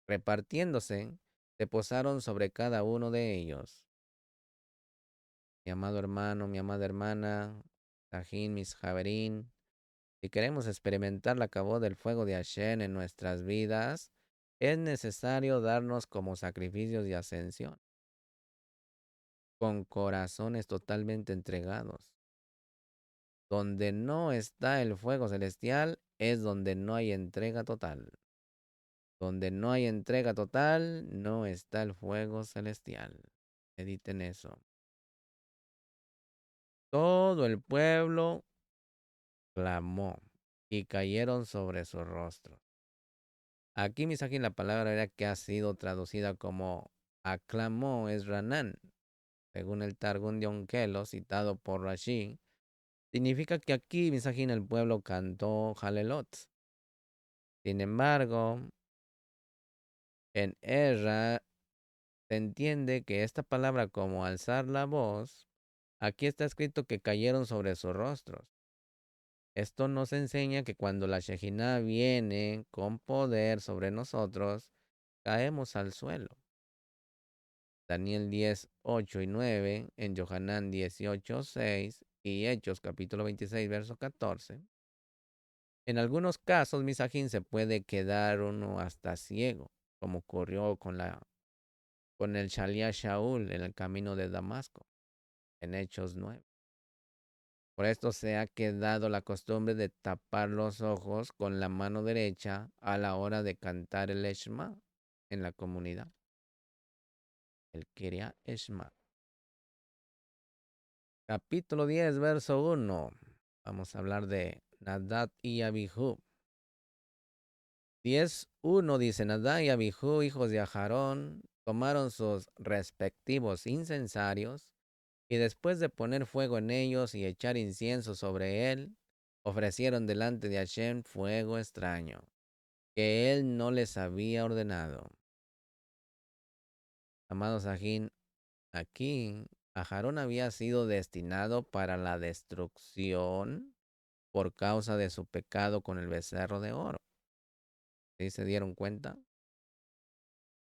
repartiéndose, se posaron sobre cada uno de ellos. Mi amado hermano, mi amada hermana, Tajín, mis Javerín, si queremos experimentar la cabó del fuego de Hashem en nuestras vidas, es necesario darnos como sacrificios de ascensión, con corazones totalmente entregados. Donde no está el fuego celestial es donde no hay entrega total. Donde no hay entrega total, no está el fuego celestial. Mediten eso. Todo el pueblo clamó y cayeron sobre su rostro. Aquí, aquí la palabra era que ha sido traducida como aclamó es Ranán, según el Targum de Onkelos citado por Rashi. Significa que aquí, Misajín, el pueblo cantó Halelot. Sin embargo, en Erra se entiende que esta palabra como alzar la voz, aquí está escrito que cayeron sobre sus rostros. Esto nos enseña que cuando la Shejinah viene con poder sobre nosotros, caemos al suelo. Daniel 10, 8 y 9, en Yohanan 18, 6 y Hechos capítulo 26, verso 14. En algunos casos, Misajín, se puede quedar uno hasta ciego, como ocurrió con el Shalia Shaul en el camino de Damasco, en Hechos 9. Por esto se ha quedado la costumbre de tapar los ojos con la mano derecha a la hora de cantar el Eshma en la comunidad. El Kiria Eshma. Capítulo 10, verso 1. Vamos a hablar de Nadab y Abihu. 10:1 dice, Nadab y Abihu, hijos de Aharón, tomaron sus respectivos incensarios y después de poner fuego en ellos y echar incienso sobre él, ofrecieron delante de Hashem fuego extraño, que él no les había ordenado. Amados Ajín, aquí Aharón había sido destinado para la destrucción por causa de su pecado con el becerro de oro. ¿Sí se dieron cuenta?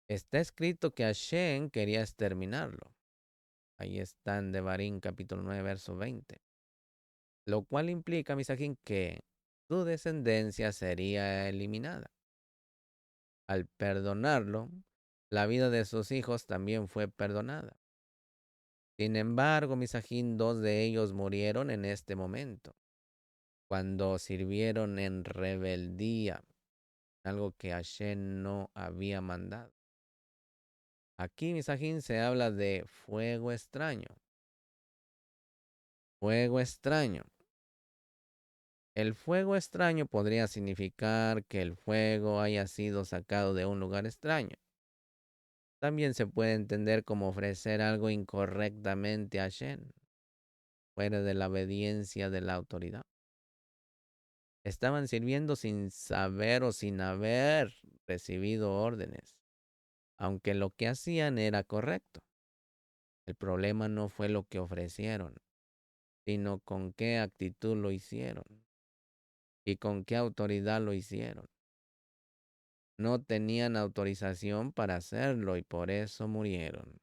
Está escrito que Hashem quería exterminarlo. Ahí está en Devarim capítulo 9, verso 20. Lo cual implica, Misajín, que su descendencia sería eliminada. Al perdonarlo, la vida de sus hijos también fue perdonada. Sin embargo, Misajín, dos de ellos murieron en este momento, cuando sirvieron en rebeldía, algo que Hashem no había mandado. Aquí, Misajín, se habla de fuego extraño. Fuego extraño. El fuego extraño podría significar que el fuego haya sido sacado de un lugar extraño. También se puede entender como ofrecer algo incorrectamente a Hashem, fuera de la obediencia de la autoridad. Estaban sirviendo sin saber o sin haber recibido órdenes, aunque lo que hacían era correcto. El problema no fue lo que ofrecieron, sino con qué actitud lo hicieron y con qué autoridad lo hicieron. No tenían autorización para hacerlo y por eso murieron.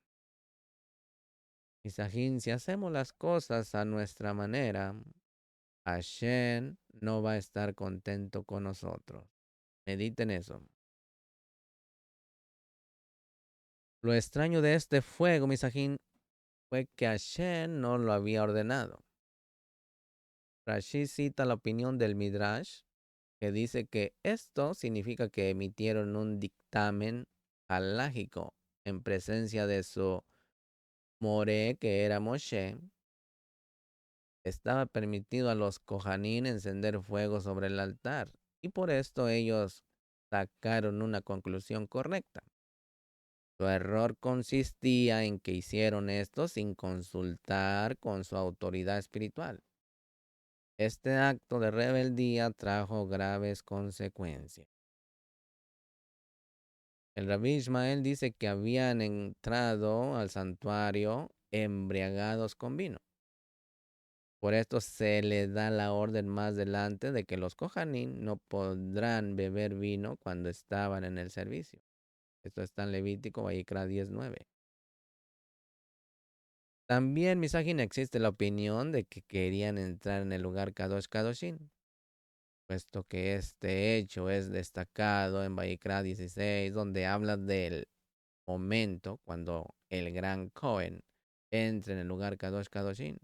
Isajín, si hacemos las cosas a nuestra manera, Hashem no va a estar contento con nosotros. Mediten eso. Lo extraño de este fuego, Misajín, fue que Hashem no lo había ordenado. Rashi cita la opinión del Midrash, que dice que esto significa que emitieron un dictamen halágico en presencia de su More, que era Moshe, estaba permitido a los Kohanim encender fuego sobre el altar. Y por esto ellos sacaron una conclusión correcta. Su error consistía en que hicieron esto sin consultar con su autoridad espiritual. Este acto de rebeldía trajo graves consecuencias. El rabí Ismael dice que habían entrado al santuario embriagados con vino. Por esto se le da la orden más adelante de que los Kohanim no podrán beber vino cuando estaban en el servicio. Esto está en Levítico, Vayikra 19. También, Misagin, existe la opinión de que querían entrar en el lugar Kadosh Kadoshin, puesto que este hecho es destacado en Vayikra 16, donde habla del momento cuando el gran Cohen entra en el lugar Kadosh Kadoshin,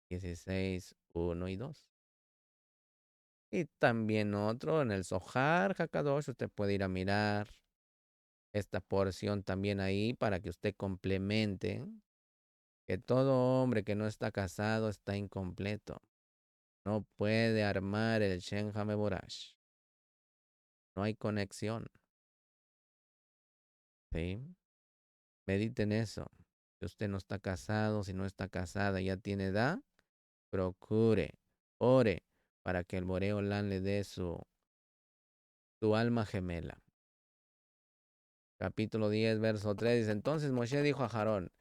16, 1 y 2. Y también otro en el Zohar Hakadosh, usted puede ir a mirar esta porción también ahí para que usted complemente que todo hombre que no está casado está incompleto. No puede armar el Shen Hameborash. No hay conexión. ¿Sí? Mediten eso. Si usted no está casado, si no está casada, ya tiene edad, procure, ore para que el Boreolán le dé su alma gemela. Capítulo 10, verso 3 dice, entonces Moshe dijo a Aarón,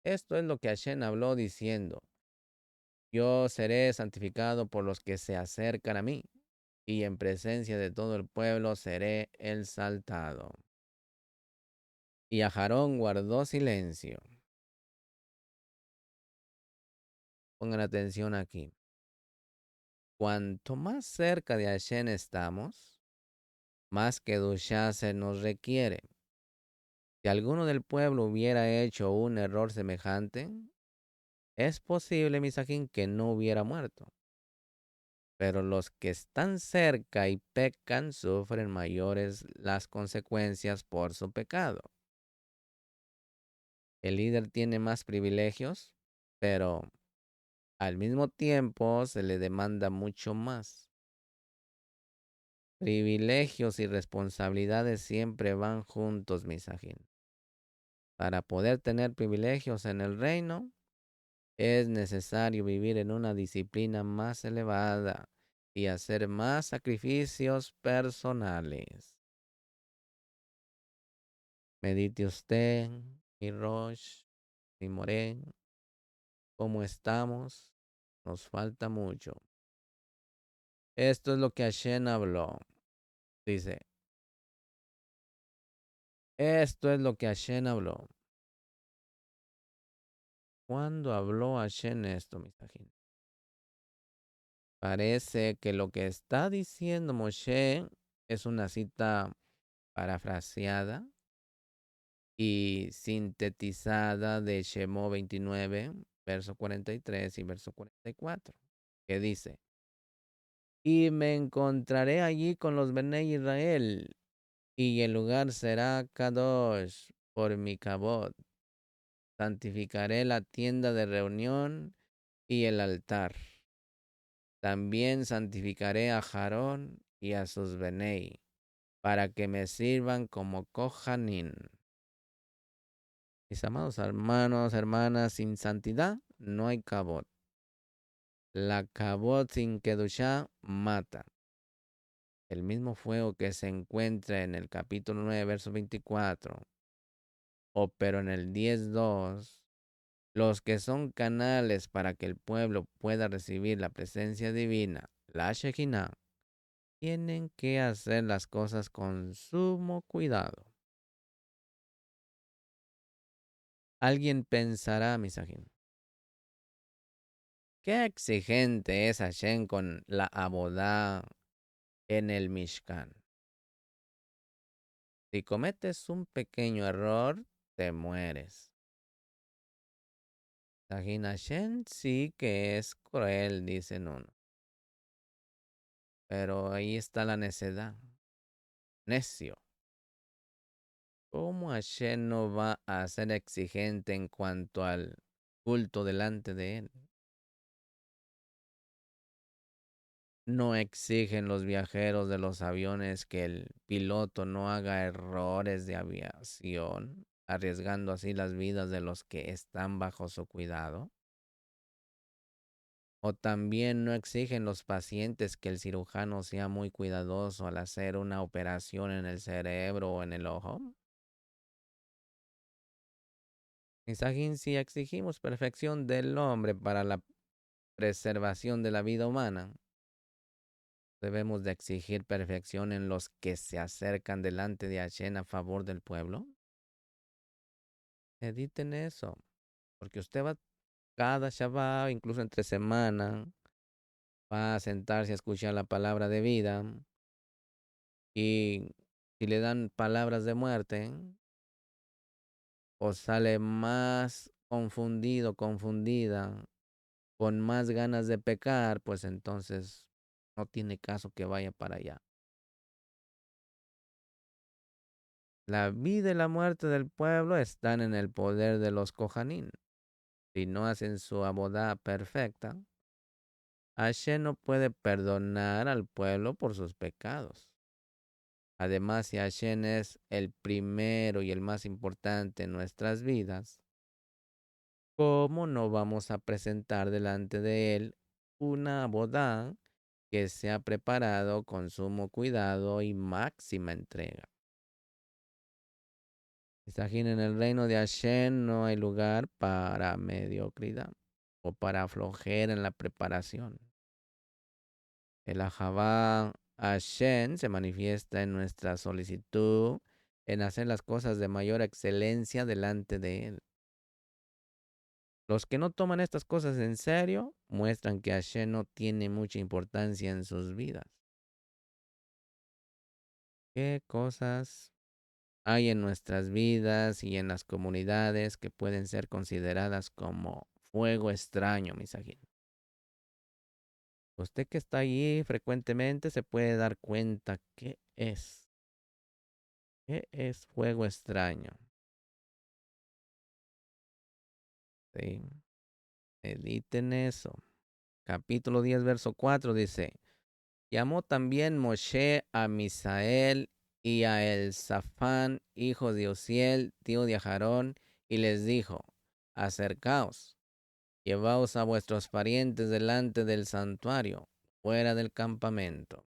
esto es lo que Hashem habló diciendo, yo seré santificado por los que se acercan a mí, y en presencia de todo el pueblo seré exaltado. Y Aarón guardó silencio. Pongan atención aquí. Cuanto más cerca de Hashem estamos, más que Kedushá se nos requiere. Si alguno del pueblo hubiera hecho un error semejante, es posible, Misajín, que no hubiera muerto. Pero los que están cerca y pecan sufren mayores las consecuencias por su pecado. El líder tiene más privilegios, pero al mismo tiempo se le demanda mucho más. Privilegios y responsabilidades siempre van juntos, Misajín. Para poder tener privilegios en el reino, es necesario vivir en una disciplina más elevada y hacer más sacrificios personales. Medite usted, mi Rosh, mi Morén, cómo estamos. Nos falta mucho. Esto es lo que Hashem habló. Dice, esto es lo que Hashem habló. ¿Cuándo habló Hashem esto, mis tajín? Parece que lo que está diciendo Moshe es una cita parafraseada y sintetizada de Shemó 29, verso 43 y verso 44, que dice, y me encontraré allí con los Bene Israel, y el lugar será Kadosh por mi kabod. Santificaré la tienda de reunión y el altar. También santificaré a Aarón y a sus Benei, para que me sirvan como Kohanim. Mis amados hermanos, hermanas, sin santidad no hay kabod. La kabod sin kedushá mata. El mismo fuego que se encuentra en el capítulo 9, verso 24, pero en el 10:2, los que son canales para que el pueblo pueda recibir la presencia divina, la Shekinah, tienen que hacer las cosas con sumo cuidado. Alguien pensará, Misajín, qué exigente es Hashem con la abodá en el Mishkan. Si cometes un pequeño error, te mueres. Misajín, Hashem sí que es cruel, dicen uno. Pero ahí está la necedad. Necio. ¿Cómo Hashem no va a ser exigente en cuanto al culto delante de él? No exigen los viajeros de los aviones que el piloto no haga errores de aviación, arriesgando así las vidas de los que están bajo su cuidado. O también no exigen los pacientes que el cirujano sea muy cuidadoso al hacer una operación en el cerebro o en el ojo. Mensajín, si exigimos perfección del hombre para la preservación de la vida humana, debemos de exigir perfección en los que se acercan delante de Hashem a favor del pueblo. Editen eso, porque usted va cada Shabbat, incluso entre semana, va a sentarse a escuchar la palabra de vida y si le dan palabras de muerte, o sale más confundido, confundida, con más ganas de pecar, pues entonces no tiene caso que vaya para allá. La vida y la muerte del pueblo están en el poder de los Kohanim. Si no hacen su abodá perfecta, Hashem no puede perdonar al pueblo por sus pecados. Además, si Hashem es el primero y el más importante en nuestras vidas, ¿cómo no vamos a presentar delante de Él una abodá que se ha preparado con sumo cuidado y máxima entrega? Imaginen, en el reino de Hashem no hay lugar para mediocridad o para flojera en la preparación. El Ahabá Hashem se manifiesta en nuestra solicitud en hacer las cosas de mayor excelencia delante de Él. Los que no toman estas cosas en serio muestran que Hashem no tiene mucha importancia en sus vidas. ¿Qué cosas hay en nuestras vidas y en las comunidades que pueden ser consideradas como fuego extraño, Misajín? Usted que está allí frecuentemente se puede dar cuenta qué es fuego extraño. Sí, editen eso. Capítulo 10, verso 4 dice, llamó también Moshe a Misael y a Elzafán, hijo de Osiel, tío de Ajarón, y les dijo, acercaos. Llevaos a vuestros parientes delante del santuario, fuera del campamento.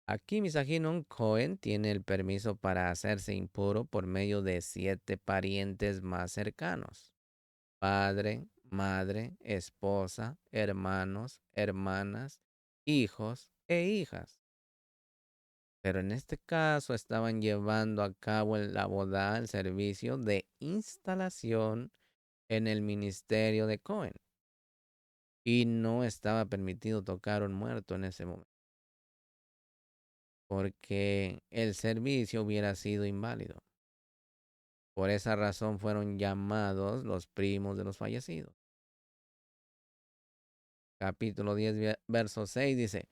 Aquí Misajín Cohen tiene el permiso para hacerse impuro por medio de 7 parientes más cercanos: padre, madre, esposa, hermanos, hermanas, hijos e hijas. Pero en este caso estaban llevando a cabo la boda, el servicio de instalación en el ministerio de Cohen. Y no estaba permitido tocar un muerto en ese momento, porque el servicio hubiera sido inválido. Por esa razón fueron llamados los primos de los fallecidos. Capítulo 10, verso 6 dice,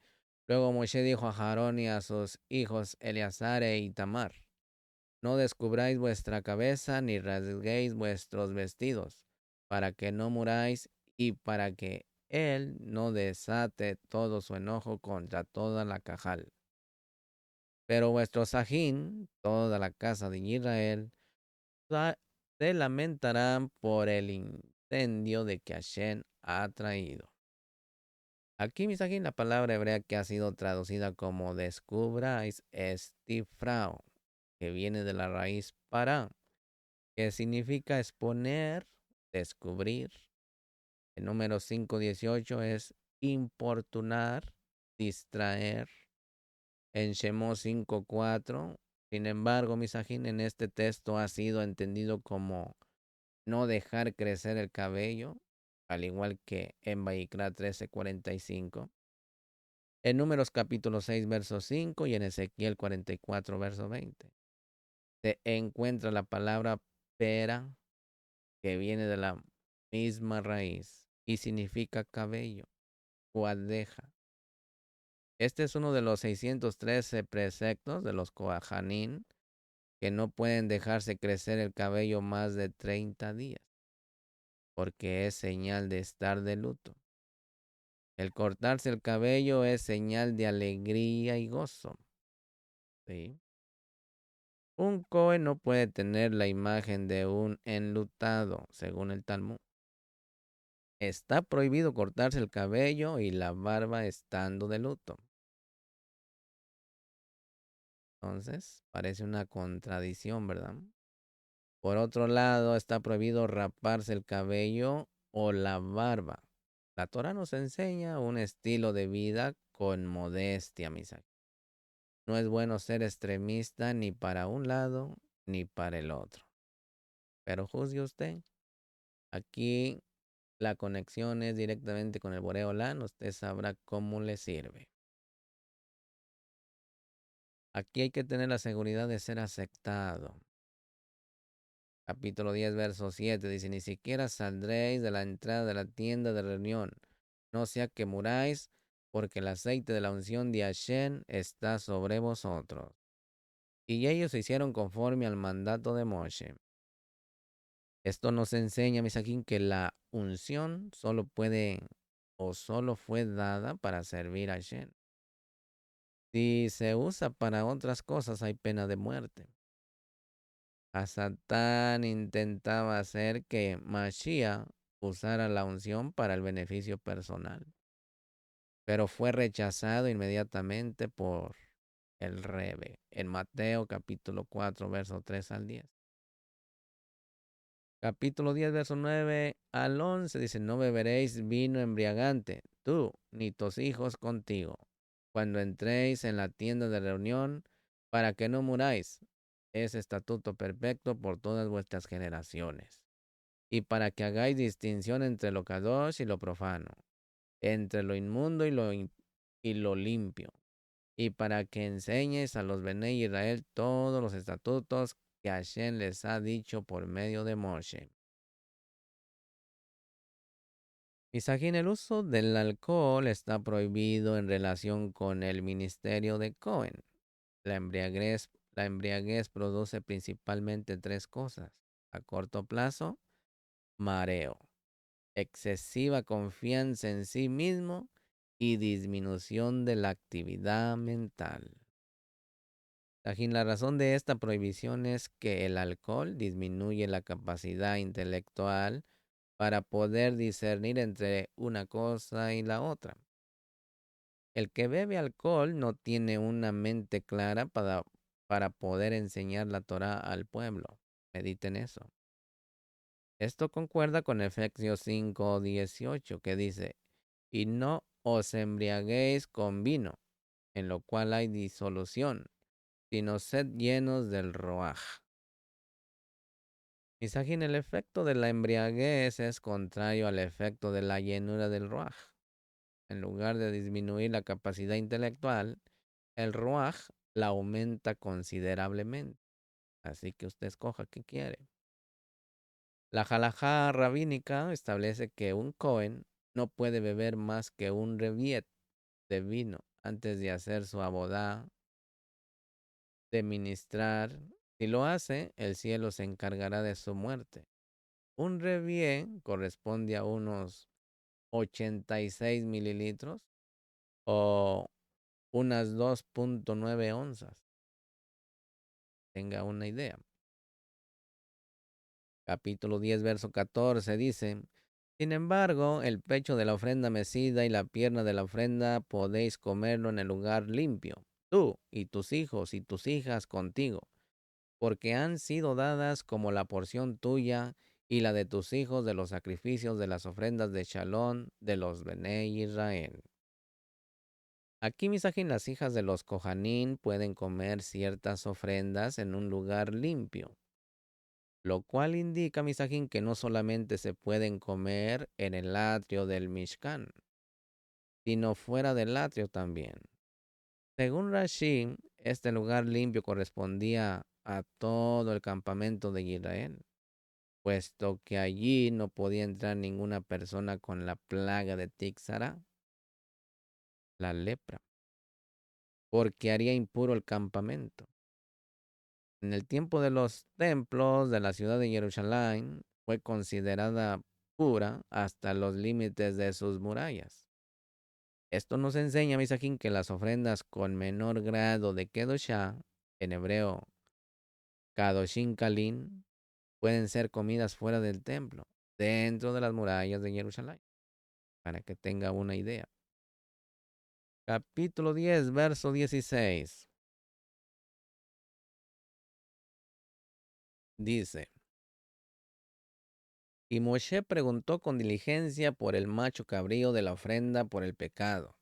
luego Moshe dijo a Aarón y a sus hijos Eleazar e Itamar, no descubráis vuestra cabeza ni rasguéis vuestros vestidos, para que no muráis y para que él no desate todo su enojo contra toda la cajal. Pero vuestro Sajín, toda la casa de Israel, se lamentarán por el incendio de que Hashem ha traído. Aquí, Misajín, la palabra hebrea que ha sido traducida como descubráis es tifrao, que viene de la raíz para, que significa exponer, descubrir. El número 518 es importunar, distraer. En Shemot 5:4, sin embargo, Misajín, en este texto ha sido entendido como no dejar crecer el cabello, al igual que en Vayikra 13:45. En Números capítulo 6, verso 5 y en Ezequiel 44, verso 20. Se encuentra la palabra pera, que viene de la misma raíz y significa cabello, guadeja. Este es uno de los 613 preceptos de los Kohanim que no pueden dejarse crecer el cabello más de 30 días, porque es señal de estar de luto. El cortarse el cabello es señal de alegría y gozo. ¿Sí? Un Cohen no puede tener la imagen de un enlutado, según el Talmud. Está prohibido cortarse el cabello y la barba estando de luto. Entonces, parece una contradicción, ¿verdad? Por otro lado, está prohibido raparse el cabello o la barba. La Torah nos enseña un estilo de vida con modestia, Misa. No es bueno ser extremista ni para un lado ni para el otro. Pero juzgue usted. Aquí la conexión es directamente con el Boreolán. Usted sabrá cómo le sirve. Aquí hay que tener la seguridad de ser aceptado. Capítulo 10, verso 7 dice, ni siquiera saldréis de la entrada de la tienda de reunión, no sea que muráis, porque el aceite de la unción de Hashem está sobre vosotros. Y ellos se hicieron conforme al mandato de Moshe. Esto nos enseña, Misaquín, que la unción solo puede o solo fue dada para servir a Hashem. Si se usa para otras cosas, hay pena de muerte. A Satán intentaba hacer que Mashiach usara la unción para el beneficio personal, pero fue rechazado inmediatamente por el Rebe en Mateo capítulo 4, verso 3 al 10. Capítulo 10, verso 9 al 11 dice, no beberéis vino embriagante, tú ni tus hijos contigo, cuando entréis en la tienda de reunión, para que no muráis. Es estatuto perfecto por todas vuestras generaciones. Y para que hagáis distinción entre lo kadosh y lo profano, entre lo inmundo y lo limpio, y para que enseñes a los Bnei Israel todos los estatutos que Hashem les ha dicho por medio de Moshe. Misajín, el uso del alcohol está prohibido en relación con el ministerio de Cohen. La embriaguez produce principalmente tres cosas. A corto plazo, mareo, excesiva confianza en sí mismo y disminución de la actividad mental. Tajín, la razón de esta prohibición es que el alcohol disminuye la capacidad intelectual para poder discernir entre una cosa y la otra. El que bebe alcohol no tiene una mente clara para poder enseñar la Torah al pueblo. Mediten eso. Esto concuerda con Efesios 5:18 que dice, y no os embriaguéis con vino, en lo cual hay disolución, sino sed llenos del Roaj. Misajín, el efecto de la embriaguez es contrario al efecto de la llenura del Roaj. En lugar de disminuir la capacidad intelectual, el Roaj la aumenta considerablemente. Así que usted escoja qué quiere. La halajá rabínica establece que un Cohen no puede beber más que un reviet de vino antes de hacer su abodá, de ministrar. Si lo hace, el cielo se encargará de su muerte. Un reviet corresponde a unos 86 mililitros o unas 2.9 onzas. Tenga una idea. Capítulo 10, verso 14 dice, sin embargo, el pecho de la ofrenda mecida y la pierna de la ofrenda podéis comerlo en el lugar limpio, tú y tus hijos y tus hijas contigo, porque han sido dadas como la porción tuya y la de tus hijos de los sacrificios de las ofrendas de Shalom de los Bnei Israel. Aquí, misajín, las hijas de los Kohanim pueden comer ciertas ofrendas en un lugar limpio, lo cual indica, misajín, que no solamente se pueden comer en el atrio del Mishkan, sino fuera del atrio también. Según Rashi, este lugar limpio correspondía a todo el campamento de Israel, puesto que allí no podía entrar ninguna persona con la plaga de Tixara, la lepra, porque haría impuro el campamento. En el tiempo de los templos de la ciudad de Jerusalén, fue considerada pura hasta los límites de sus murallas. Esto nos enseña, Misajín, que las ofrendas con menor grado de Kedoshá, en hebreo Kadoshin Kalin, pueden ser comidas fuera del templo, dentro de las murallas de Jerusalén, para que tenga una idea. Capítulo 10, verso 16. Dice, y Moshe preguntó con diligencia por el macho cabrío de la ofrenda por el pecado,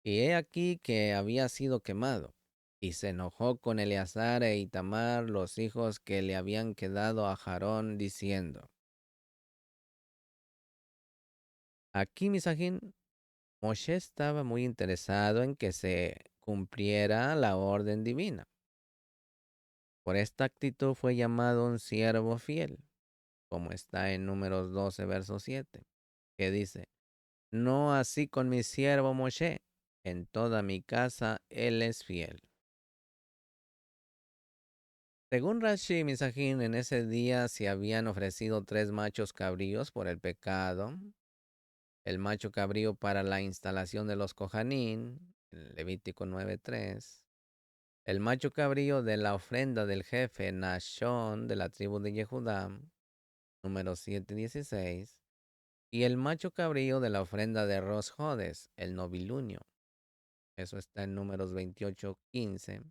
y he aquí que había sido quemado. Y se enojó con Eleazar e Itamar, los hijos que le habían quedado a Aarón, diciendo, aquí, Misajín, Moshe estaba muy interesado en que se cumpliera la orden divina. Por esta actitud fue llamado un siervo fiel, como está en Números 12, verso 7, que dice, no así con mi siervo Moshe, en toda mi casa él es fiel. Según Rashi Misajín, en ese día se habían ofrecido 3 machos cabríos por el pecado, el macho cabrío para la instalación de los Kohanim, en Levítico 9:3, el macho cabrío de la ofrenda del jefe Nashón de la tribu de Yehudá, número 7:16, y el macho cabrío de la ofrenda de Ros Jodes, el novilunio. Eso está en Números 28:15.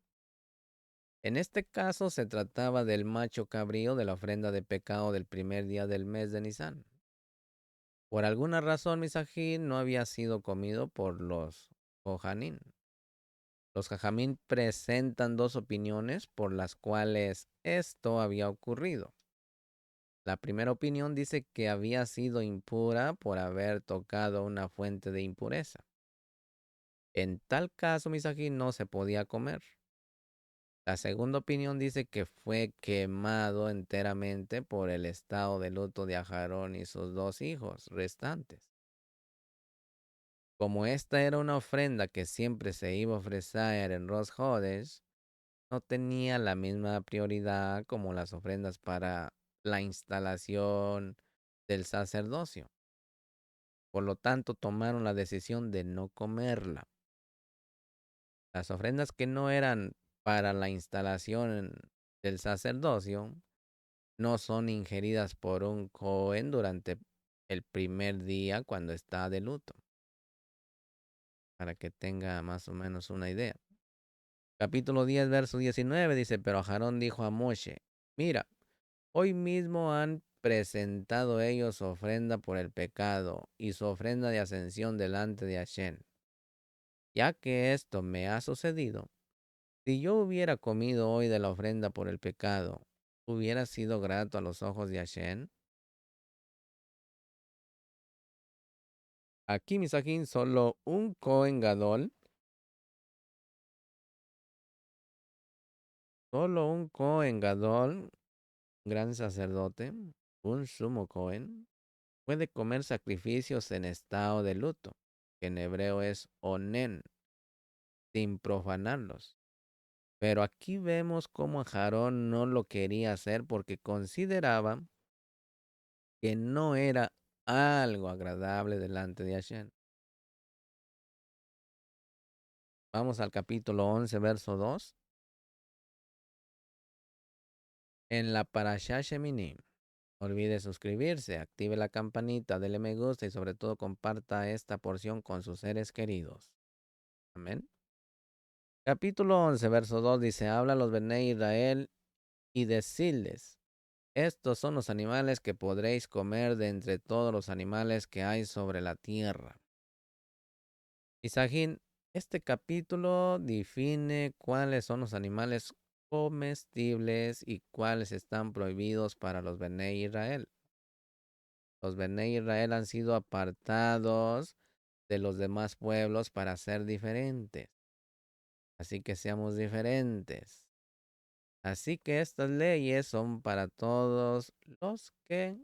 En este caso se trataba del macho cabrío de la ofrenda de pecado del primer día del mes de Nisan. Por alguna razón, Misajín no había sido comido por los Johanín. Los Jajamín presentan 2 opiniones por las cuales esto había ocurrido. La primera opinión dice que había sido impura por haber tocado una fuente de impureza. En tal caso, Misajín no se podía comer. La segunda opinión dice que fue quemado enteramente por el estado de luto de Aharón y sus 2 hijos restantes. Como esta era una ofrenda que siempre se iba a ofrecer en Rosh Hodesh, no tenía la misma prioridad como las ofrendas para la instalación del sacerdocio. Por lo tanto, tomaron la decisión de no comerla. Las ofrendas que no eran para la instalación del sacerdocio no son ingeridas por un Cohen durante el primer día cuando está de luto, para que tenga más o menos una idea. Capítulo 10, verso 19 dice, pero Aarón dijo a Moshe, mira, hoy mismo han presentado ellos su ofrenda por el pecado y su ofrenda de ascensión delante de Hashem. Ya que esto me ha sucedido, si yo hubiera comido hoy de la ofrenda por el pecado, ¿hubiera sido grato a los ojos de Hashem? Aquí, Misajín, solo un Cohen Gadol, gran sacerdote, un sumo Cohen, puede comer sacrificios en estado de luto, que en hebreo es onen, sin profanarlos. Pero aquí vemos cómo Aarón no lo quería hacer porque consideraba que no era algo agradable delante de Hashem. Vamos al capítulo 11, verso 2. En la Parashá Sheminim. No olvide suscribirse, active la campanita, dele me gusta y sobre todo comparta esta porción con sus seres queridos. Amén. Capítulo 11, verso 2 dice, habla a los Bnei Israel y decirles, estos son los animales que podréis comer de entre todos los animales que hay sobre la tierra. Isajín, este capítulo define cuáles son los animales comestibles y cuáles están prohibidos para los Bnei Israel. Los Bnei Israel han sido apartados de los demás pueblos para ser diferentes. Así que seamos diferentes. Así que estas leyes son para todos los que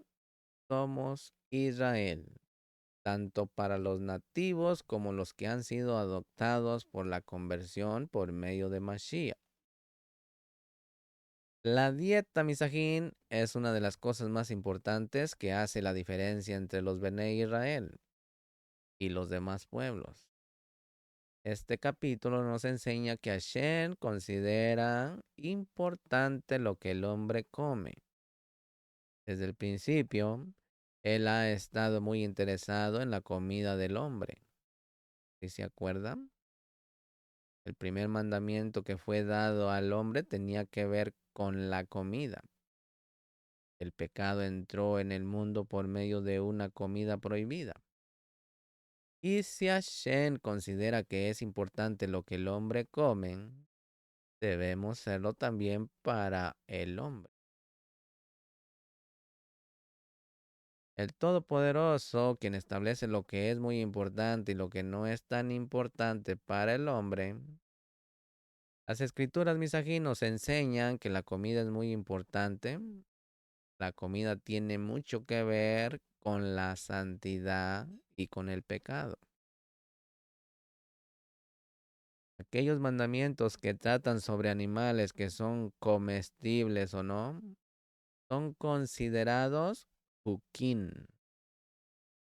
somos Israel, tanto para los nativos como los que han sido adoptados por la conversión por medio de Mashiach. La dieta, misajín, es una de las cosas más importantes que hace la diferencia entre los Bene Israel y los demás pueblos. Este capítulo nos enseña que Hashem considera importante lo que el hombre come. Desde el principio, él ha estado muy interesado en la comida del hombre. ¿Sí se acuerdan? El primer mandamiento que fue dado al hombre tenía que ver con la comida. El pecado entró en el mundo por medio de una comida prohibida. Y si Hashem considera que es importante lo que el hombre come, debemos serlo también para el hombre. El Todopoderoso, quien establece lo que es muy importante y lo que no es tan importante para el hombre, las escrituras misají nos enseñan que la comida es muy importante. La comida tiene mucho que ver con la santidad y con el pecado. Aquellos mandamientos que tratan sobre animales que son comestibles o no, son considerados hukim,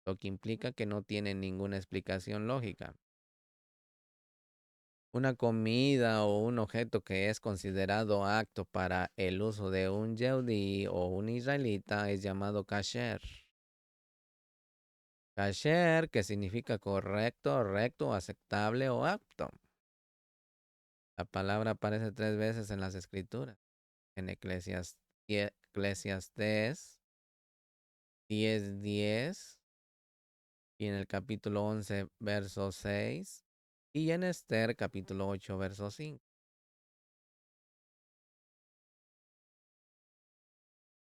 lo que implica que no tienen ninguna explicación lógica. Una comida o un objeto que es considerado apto para el uso de un yehudí o un israelita es llamado kasher. Kasher, que significa correcto, recto, aceptable o apto. La palabra aparece 3 veces en las escrituras. En Eclesiastés 10:10 y en el capítulo 11, verso 6 y en Esther capítulo 8, verso 5.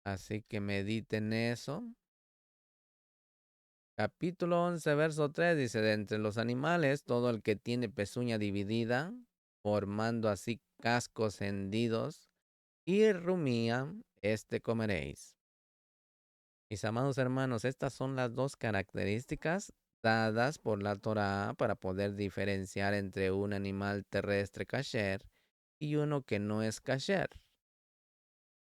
Así que mediten eso. Capítulo 11, verso 3 dice, de entre los animales, todo el que tiene pezuña dividida, formando así cascos hendidos, y rumía, este comeréis. Mis amados hermanos, estas son las dos características dadas por la Torá para poder diferenciar entre un animal terrestre kasher y uno que no es kasher.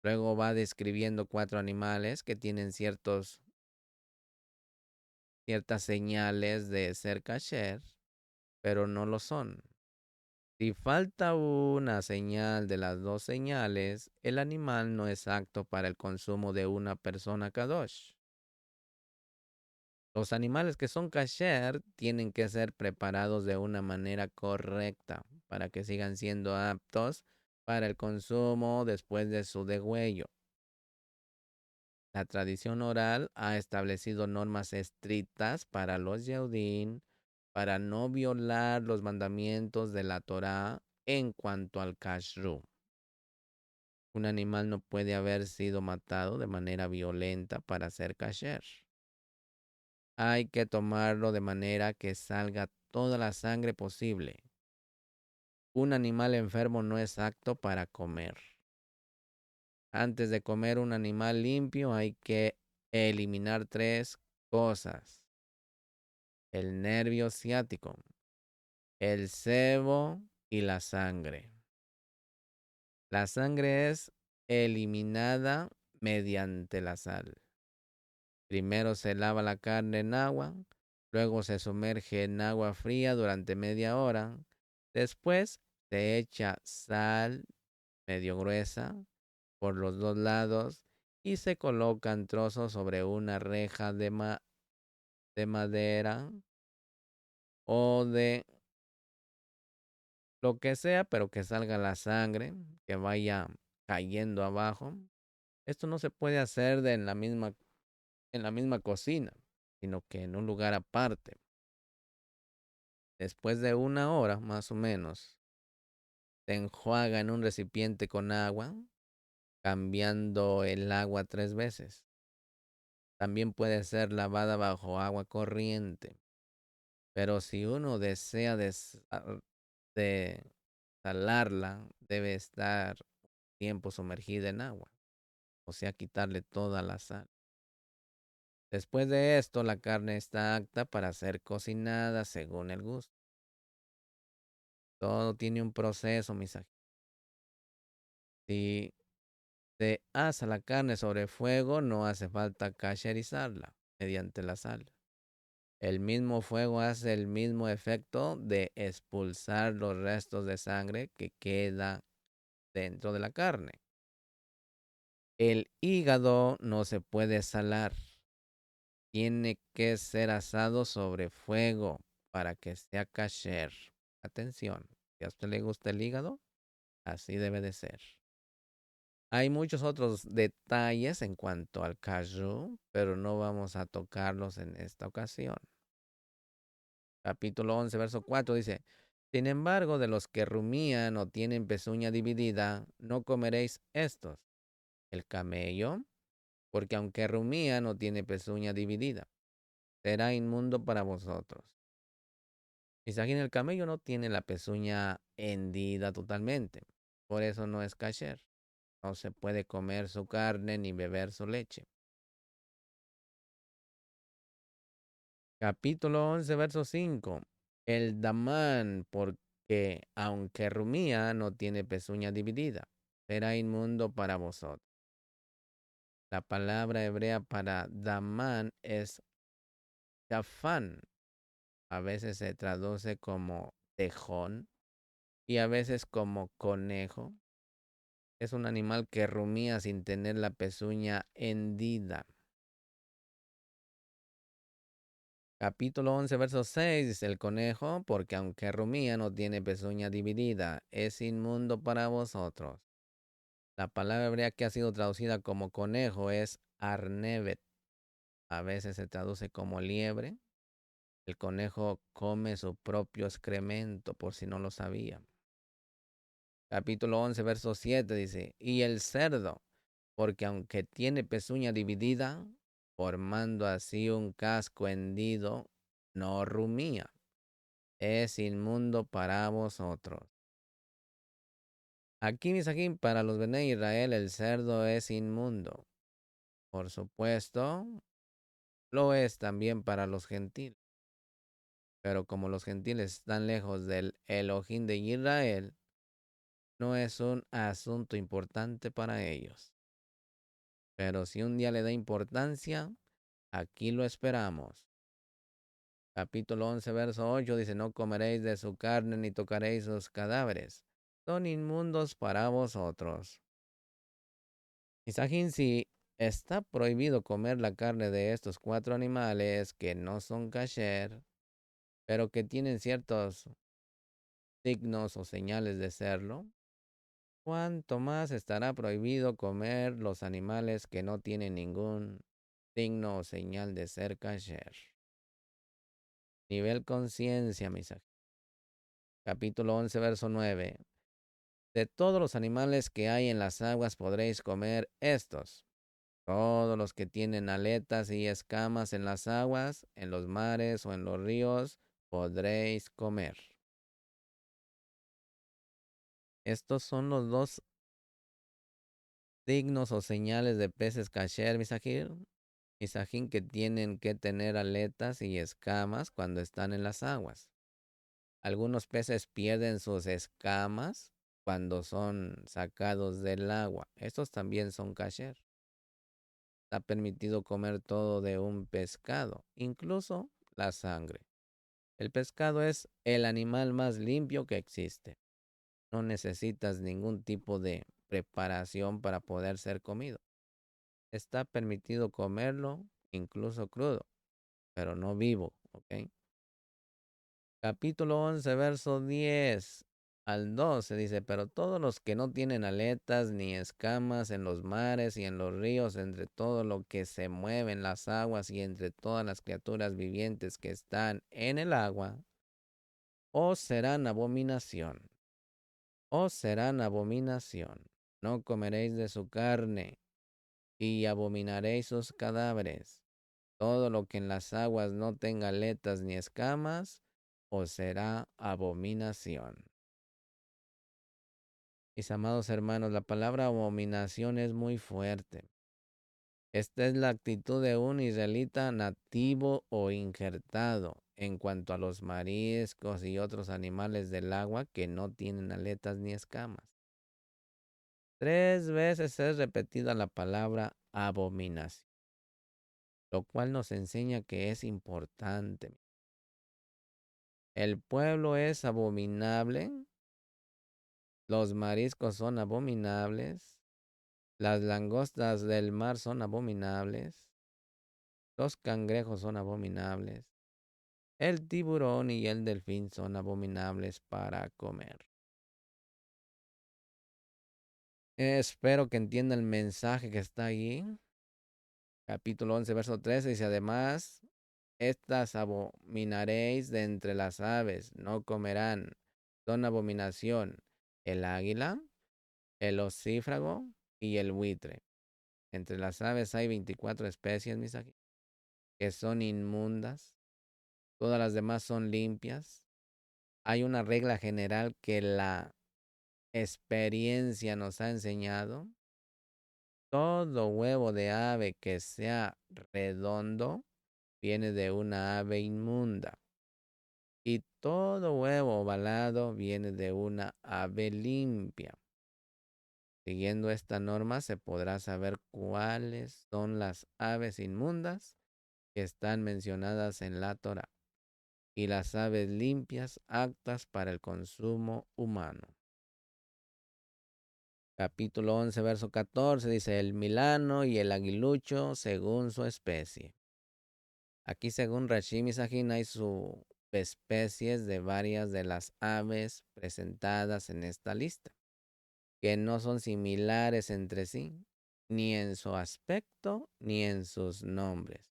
Luego va describiendo 4 animales que tienen ciertas señales de ser kasher, pero no lo son. Si falta una señal de las 2 señales, el animal no es apto para el consumo de una persona kadosh. Los animales que son kasher tienen que ser preparados de una manera correcta para que sigan siendo aptos para el consumo después de su degüello. La tradición oral ha establecido normas estrictas para los Yehudim para no violar los mandamientos de la Torá en cuanto al kashrut. Un animal no puede haber sido matado de manera violenta para ser kasher. Hay que tomarlo de manera que salga toda la sangre posible. Un animal enfermo no es apto para comer. Antes de comer un animal limpio hay que eliminar 3 cosas. El nervio ciático, el sebo y la sangre. La sangre es eliminada mediante la sal. Primero se lava la carne en agua, luego se sumerge en agua fría durante media hora. Después se echa sal medio gruesa por los 2 lados y se colocan trozos sobre una reja de madera o de lo que sea, pero que salga la sangre, que vaya cayendo abajo. Esto no se puede hacer en la misma cocina, sino que en un lugar aparte. Después de 1 hora, más o menos, se enjuaga en un recipiente con agua, cambiando el agua 3 veces. También puede ser lavada bajo agua corriente. Pero si uno desea de salarla, debe estar tiempo sumergida en agua. O sea, quitarle toda la sal. Después de esto, la carne está apta para ser cocinada según el gusto. Todo tiene un proceso, mis. Si se asa la carne sobre fuego, no hace falta cacherizarla mediante la sal. El mismo fuego hace el mismo efecto de expulsar los restos de sangre que queda dentro de la carne. El hígado no se puede salar. Tiene que ser asado sobre fuego para que sea kasher. Atención, si a usted le gusta el hígado, así debe de ser. Hay muchos otros detalles en cuanto al kashrut, pero no vamos a tocarlos en esta ocasión. Capítulo 11, verso 4 dice, sin embargo, de los que rumían o tienen pezuña dividida, no comeréis estos. El camello, porque aunque rumía no tiene pezuña dividida, será inmundo para vosotros. Isajín, el camello no tiene la pezuña hendida totalmente, por eso no es kasher. No se puede comer su carne ni beber su leche. Capítulo 11, verso 5. El damán, porque aunque rumía, no tiene pezuña dividida, será inmundo para vosotros. La palabra hebrea para damán es shafán. A veces se traduce como tejón y a veces como conejo. Es un animal que rumía sin tener la pezuña hendida. Capítulo 11, verso 6 dice el conejo, porque aunque rumía no tiene pezuña dividida, es inmundo para vosotros. La palabra hebrea que ha sido traducida como conejo es arnevet. A veces se traduce como liebre. El conejo come su propio excremento, por si no lo sabía. Capítulo 11, verso 7 dice, y el cerdo, porque aunque tiene pezuña dividida, formando así un casco hendido, no rumía. Es inmundo para vosotros. Aquí, misajín, para los Bene Israel, el cerdo es inmundo. Por supuesto, lo es también para los gentiles. Pero como los gentiles están lejos del Elohim de Israel, no es un asunto importante para ellos. Pero si un día le da importancia, aquí lo esperamos. Capítulo 11, verso 8 dice, no comeréis de su carne ni tocaréis sus cadáveres. Son inmundos para vosotros. Misajín, si está prohibido comer la carne de estos cuatro animales que no son kasher, pero que tienen ciertos signos o señales de serlo, ¿cuánto más estará prohibido comer los animales que no tienen ningún signo o señal de ser kasher? Nivel conciencia, Misajín. Capítulo 11, verso 9. De todos los animales que hay en las aguas podréis comer estos. Todos los que tienen aletas y escamas en las aguas, en los mares o en los ríos, podréis comer. Estos son los dos signos o señales de peces kasher, misajín, que tienen que tener aletas y escamas cuando están en las aguas. Algunos peces pierden sus escamas cuando son sacados del agua. Estos también son kasher. Está permitido comer todo de un pescado, incluso la sangre. El pescado es el animal más limpio que existe. No necesitas ningún tipo de preparación para poder ser comido. Está permitido comerlo incluso crudo, pero no vivo, ¿ok? Capítulo 11, verso 10 al 12 dice, pero todos los que no tienen aletas ni escamas en los mares y en los ríos, entre todo lo que se mueve en las aguas y entre todas las criaturas vivientes que están en el agua, os serán abominación. Os serán abominación. No comeréis de su carne y abominaréis sus cadáveres. Todo lo que en las aguas no tenga aletas ni escamas, os será abominación. Mis amados hermanos, la palabra abominación es muy fuerte. Esta es la actitud de un israelita nativo o injertado en cuanto a los mariscos y otros animales del agua que no tienen aletas ni escamas. 3 veces es repetida la palabra abominación, lo cual nos enseña que es importante. El pueblo es abominable, los mariscos son abominables, las langostas del mar son abominables, los cangrejos son abominables, el tiburón y el delfín son abominables para comer. Espero que entienda el mensaje que está allí. Capítulo 11, verso 13 dice, además, estas abominaréis de entre las aves, no comerán, son abominación, el águila, el ocífrago y el buitre. Entre las aves hay 24 especies, mis aquí, que son inmundas, todas las demás son limpias. Hay una regla general que la experiencia nos ha enseñado. Todo huevo de ave que sea redondo viene de una ave inmunda. Y todo huevo ovalado viene de una ave limpia. Siguiendo esta norma se podrá saber cuáles son las aves inmundas que están mencionadas en la Torá y las aves limpias aptas para el consumo humano. Capítulo 11, verso 14 dice, el milano y el aguilucho según su especie. Aquí según Rashi Misajin hay subespecies de varias de las aves presentadas en esta lista, que no son similares entre sí, ni en su aspecto ni en sus nombres,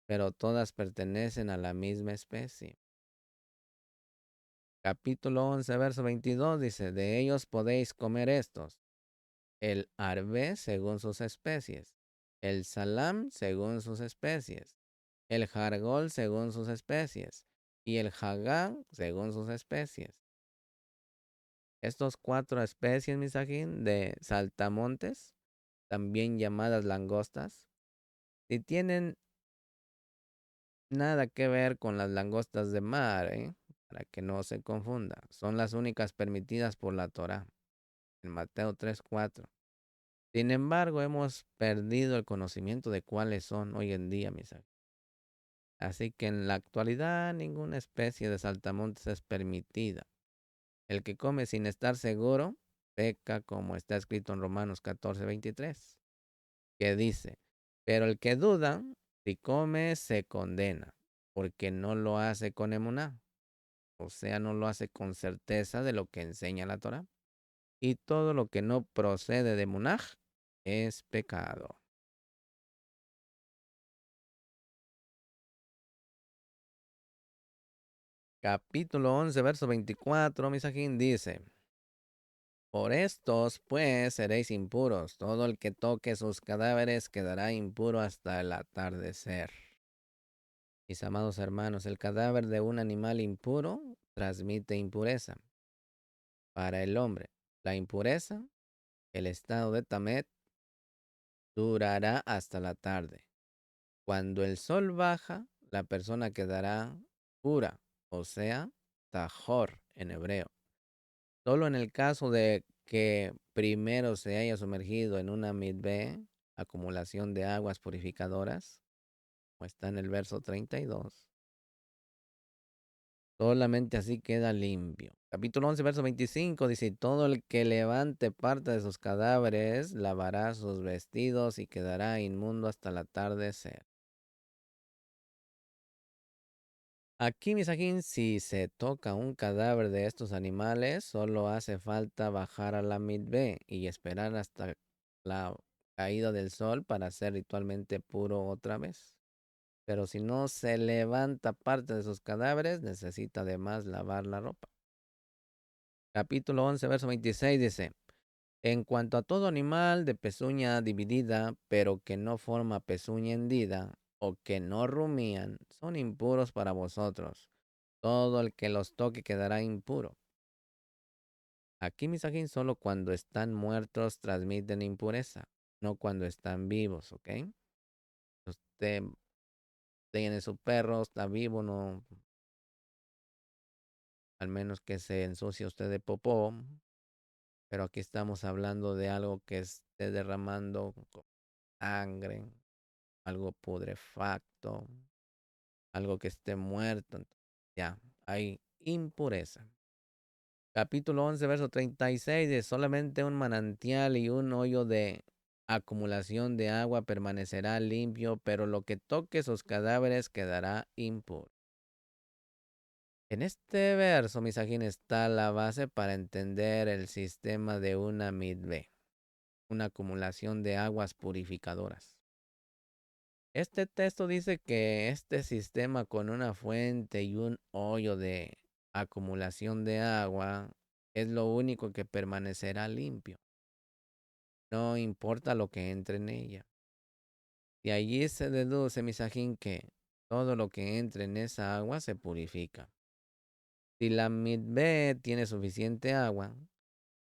pero todas pertenecen a la misma especie. Capítulo 11, verso 22 dice, de ellos podéis comer estos, el arvé según sus especies, el salam según sus especies, el jargol según sus especies y el jagán según sus especies. Estos 4 especies, misajín, de saltamontes, también llamadas langostas, si tienen nada que ver con las langostas de mar, para que no se confunda. Son las únicas permitidas por la Torá, en Mateo 3:4. Sin embargo, hemos perdido el conocimiento de cuáles son hoy en día, mis amigos. Así que en la actualidad ninguna especie de saltamontes es permitida. El que come sin estar seguro peca, como está escrito en Romanos 14:23, que dice, pero el que duda, si come, se condena, porque no lo hace con emuná, o sea, no lo hace con certeza de lo que enseña la Torah. Y todo lo que no procede de emunaj es pecado. Capítulo 11, verso 24, Misajín dice, por estos, pues, seréis impuros. Todo el que toque sus cadáveres quedará impuro hasta el atardecer. Mis amados hermanos, el cadáver de un animal impuro transmite impureza para el hombre. La impureza, el estado de tamet, durará hasta la tarde. Cuando el sol baja, la persona quedará pura, o sea, tajor en hebreo. Solo en el caso de que primero se haya sumergido en una midvé, acumulación de aguas purificadoras, como está en el verso 32, solamente así queda limpio. Capítulo 11, verso 25 dice, todo el que levante parte de sus cadáveres lavará sus vestidos y quedará inmundo hasta el atardecer. Aquí, Misajín, si se toca un cadáver de estos animales, solo hace falta bajar a la midvé y esperar hasta la caída del sol para ser ritualmente puro otra vez. Pero si no se levanta parte de sus cadáveres, necesita además lavar la ropa. Capítulo 11, verso 26 dice, en cuanto a todo animal de pezuña dividida, pero que no forma pezuña hendida, o que no rumían, son impuros para vosotros. Todo el que los toque quedará impuro. Aquí, misajín, solo cuando están muertos transmiten impureza, no cuando están vivos, ¿ok? Usted tiene su perro, está vivo, no, al menos que se ensucie usted de popó, Pero aquí estamos hablando de algo que esté derramando sangre, algo putrefacto, algo que esté muerto. Ya, hay impureza. Capítulo 11, verso 36, de solamente un manantial y un hoyo de acumulación de agua permanecerá limpio, pero lo que toque sus cadáveres quedará impuro. En este verso, Misajín, está la base para entender el sistema de una midvé, una acumulación de aguas purificadoras. Este texto dice que este sistema con una fuente y un hoyo de acumulación de agua es lo único que permanecerá limpio. No importa lo que entre en ella. Y allí se deduce, Misajín, que todo lo que entre en esa agua se purifica. Si la midvé tiene suficiente agua,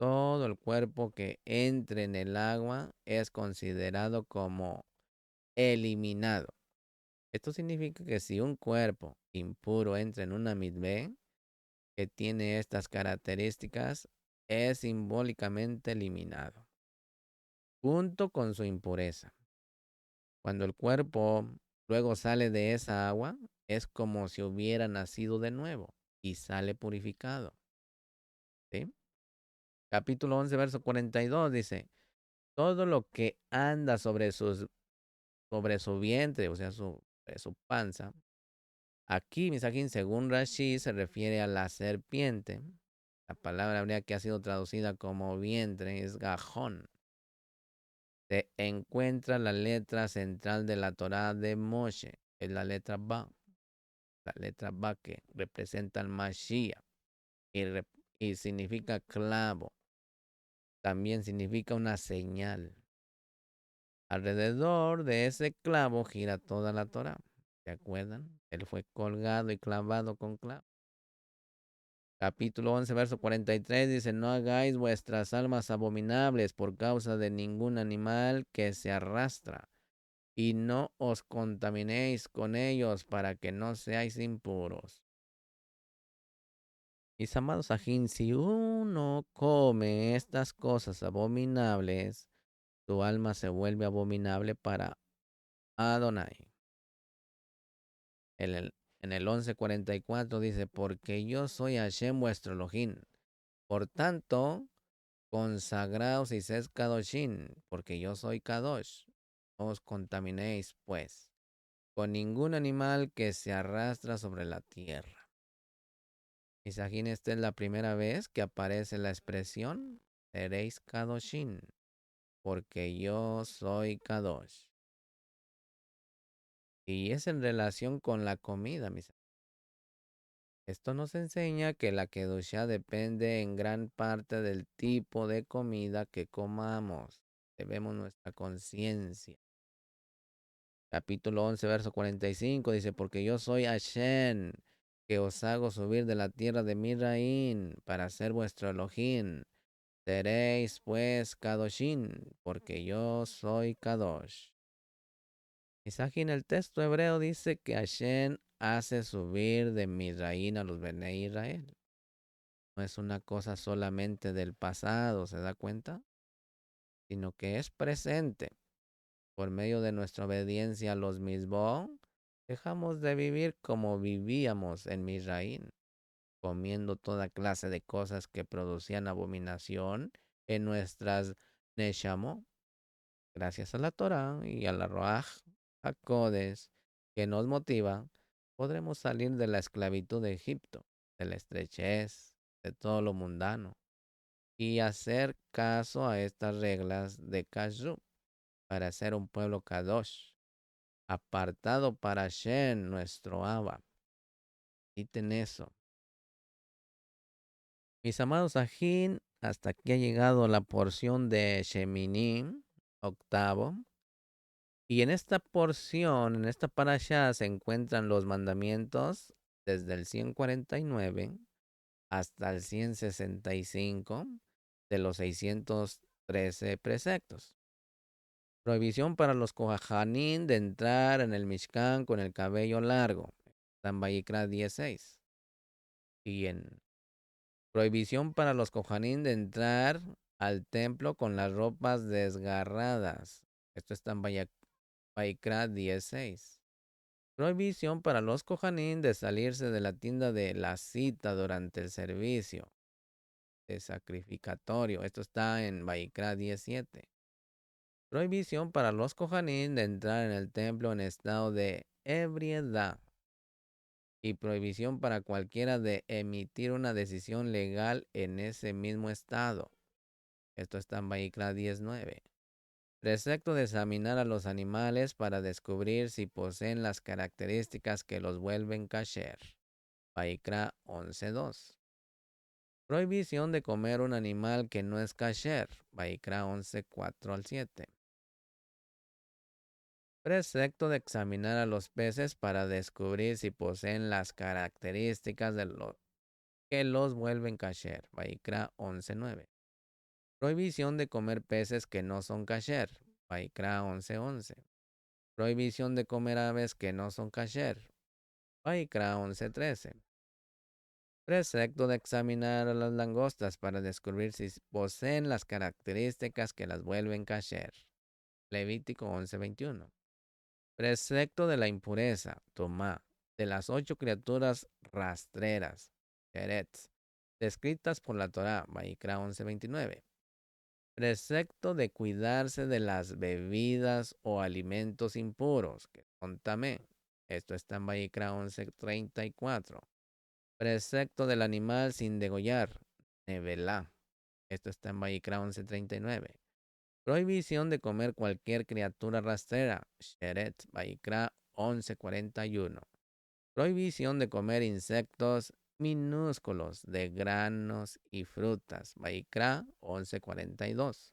todo el cuerpo que entre en el agua es considerado como eliminado. Esto significa que si un cuerpo impuro entra en una midvé que tiene estas características, es simbólicamente eliminado, junto con su impureza. Cuando el cuerpo luego sale de esa agua, es como si hubiera nacido de nuevo y sale purificado. ¿Sí? Capítulo 11, verso 42 dice, todo lo que anda sobre su vientre, o sea, sobre su panza. Aquí, Misajín, según Rashi, se refiere a la serpiente. La palabra hebrea que ha sido traducida como vientre es gajón. Se encuentra la letra central de la Torá de Moshe, es la letra Ba. La letra Ba que representa al Mashiach y significa clavo. También significa una señal. Alrededor de ese clavo gira toda la Torá. ¿Se acuerdan? Él fue colgado y clavado con clavo. Capítulo 11, verso 43 dice, no hagáis vuestras almas abominables por causa de ningún animal que se arrastra, y no os contaminéis con ellos para que no seáis impuros. Mis amados ajín, si uno come estas cosas abominables, tu alma se vuelve abominable para Adonai. En el 11:44 dice, porque yo soy Hashem vuestro Elohim. Por tanto, consagraos y sed Kadoshin, porque yo soy Kadosh. No os contaminéis, pues, con ningún animal que se arrastra sobre la tierra. Misajín, esta es la primera vez que aparece la expresión, seréis Kadoshin, porque yo soy Kadosh. Y es en relación con la comida, mis. Esto nos enseña que la Kedushá depende en gran parte del tipo de comida que comamos. Debemos nuestra conciencia. Capítulo 11, verso 45 dice, porque yo soy Hashem, que os hago subir de la tierra de Miraín para ser vuestro Elohim. Seréis pues Kadoshin, porque yo soy Kadosh. Aquí en el texto hebreo dice que Hashem hace subir de Miraín a los Bene Israel. No es una cosa solamente del pasado, ¿se da cuenta? Sino que es presente. Por medio de nuestra obediencia a los mismos, dejamos de vivir como vivíamos en Misraín, comiendo toda clase de cosas que producían abominación en nuestras Neshamo, gracias a la Torah y a la Roaj HaKodesh que nos motiva, podremos salir de la esclavitud de Egipto, de la estrechez, de todo lo mundano y hacer caso a estas reglas de Kashrut para ser un pueblo Kadosh, apartado para Shen, nuestro Abba. Quiten eso. Mis amados Ajín, hasta aquí ha llegado la porción de Sheminim, octavo. Y en esta porción, en esta parasha, se encuentran los mandamientos desde el 149 hasta el 165 de los 613 preceptos. Prohibición para los Kohanim de entrar en el Mishkan con el cabello largo. San Vayikra 16. Y en prohibición para los Kohanim de entrar al templo con las ropas desgarradas. Esto está en Vaikra 16. Prohibición para los Kohanim de salirse de la tienda de la cita durante el servicio de sacrificatorio. Esto está en Vaikra 17. Prohibición para los Kohanim de entrar en el templo en estado de ebriedad. Y prohibición para cualquiera de emitir una decisión legal en ese mismo estado. Esto está en Vaikra 19. Precepto de examinar a los animales para descubrir si poseen las características que los vuelven kasher. Vaikra 11.2. Prohibición de comer un animal que no es kasher. Vaikra 11.4 al 7. Precepto de examinar a los peces para descubrir si poseen las características de lo que los vuelven kasher. Vaikra 11.9. Prohibición de comer peces que no son kasher. Vaikra 11.11. Prohibición de comer aves que no son kasher. Vaikra 11.13. Precepto de examinar a las langostas para descubrir si poseen las características que las vuelven kasher. Levítico 11.21. Precepto de la impureza, tomá, de las 8 criaturas rastreras, Teretz, descritas por la Torá, Vaikra 11.29. Precepto de cuidarse de las bebidas o alimentos impuros, que son tamé. Esto está en Vaikra 11.34. Precepto del animal sin degollar, Nevelá. Esto está en Vaikra 11.39. Prohibición de comer cualquier criatura rastrera, Sheret, Vaikra 11.41. Prohibición de comer insectos minúsculos de granos y frutas, Vaikra 11.42.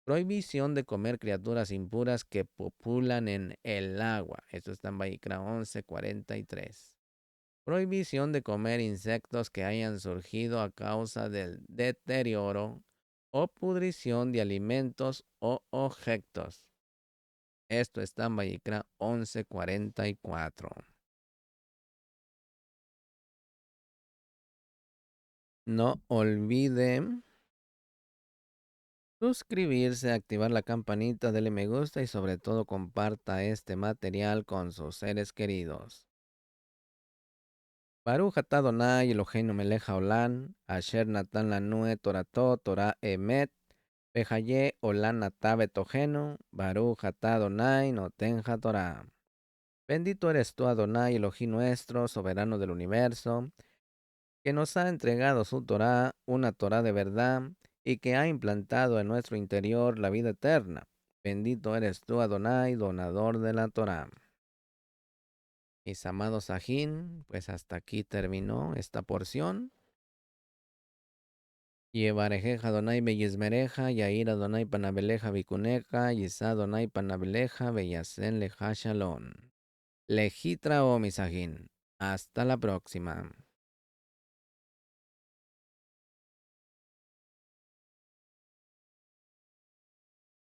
Prohibición de comer criaturas impuras que populan en el agua. Esto está en Vaikra 11.43. Prohibición de comer insectos que hayan surgido a causa del deterioro o pudrición de alimentos o objetos. Esto está en Vaikra 11.44. No olvide suscribirse, activar la campanita, dele me gusta y sobre todo comparta este material con sus seres queridos. Baruch atah Adonai Eloheinu melech haolam, asher natan lanu et torato, Torah emet, behaye olam atah betohenu, Baruch atah Adonai noten haTorah. Bendito eres tú, Adonai, Elohim nuestro, soberano del universo, que nos ha entregado su Torah, una Torah de verdad, y que ha implantado en nuestro interior la vida eterna. Bendito eres tú, Adonai, donador de la Torah. Mis amados Ajín, pues hasta aquí terminó esta porción. Yevarejeja Adonai beyizmereja, Yair Adonai panabeleja bikuneja, Yisa Adonai panabeleja, beyasen leja shalom. Lejitra o misajín. Hasta la próxima.